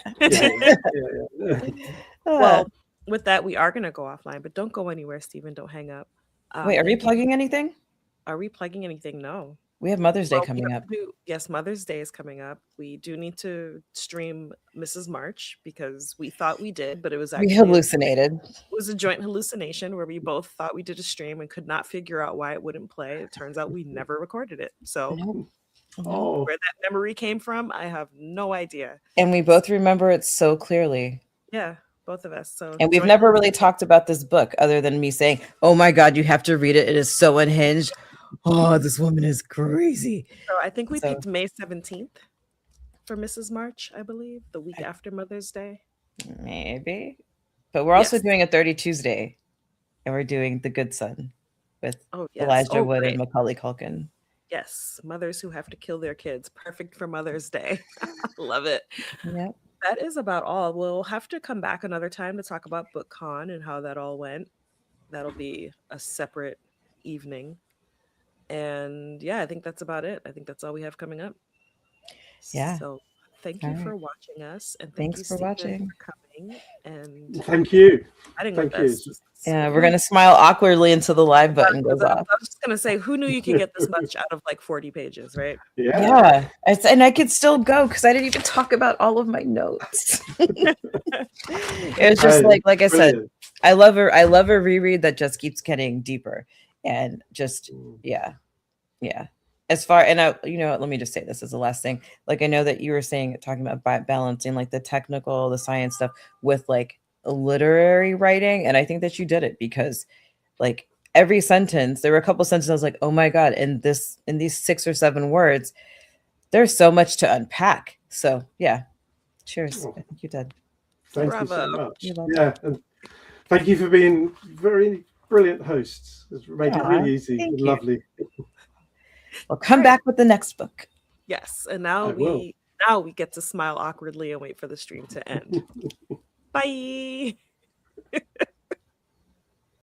Well, with that, we are going to go offline, but don't go anywhere, Stephen. Don't hang up. Wait, are we plugging anything? Are we plugging anything? No. We have Mother's Day coming up. Yes, Mother's Day is coming up. We do need to stream Mrs. March, because we thought we did, but it was actually... We hallucinated. It was a joint hallucination where we both thought we did a stream and could not figure out why it wouldn't play. It turns out we never recorded it. So where that memory came from, I have no idea. And we both remember it so clearly. Yeah. Both of us. And we've never really talked about this book other than me saying, oh my God, you have to read it. It is so unhinged. Oh, this woman is crazy. So I think we picked May 17th for Mrs. March, I believe, the week after Mother's Day. Maybe. But we're also doing a 30 Tuesday, and we're doing The Good Son with Elijah Wood and Macaulay Culkin. Yes. Mothers who have to kill their kids. Perfect for Mother's Day. Love it. Yep. That is about all. We'll have to come back another time to talk about BookCon and how that all went. That'll be a separate evening. And yeah, I think that's about it. I think that's all we have coming up. Yeah. So thank you for watching us. And thanks for watching. For coming. And thank you. Thank you. Yeah, we're gonna smile awkwardly until the live button goes off. I was just gonna say, who knew you could get this much out of like 40 pages, right? Yeah. And I could still go because I didn't even talk about all of my notes. It was just like I said, I love a reread that just keeps getting deeper and just yeah. As far and I, let me just say this as the last thing. Like I know that you were talking about balancing like the technical, the science stuff with like literary writing, and I think that you did it because like every sentence, there were a couple sentences I was like, oh my god, in these 6 or 7 words, there's so much to unpack. So yeah, cheers. Oh, I think you did. thank you Bravo. so much. You're welcome. Yeah, and thank you for being very brilliant hosts. It's made it Aw, really easy thank and you. lovely. Well, come Right. back with the next book. Yes, and now I will. we get to smile awkwardly and wait for the stream to end. Bye.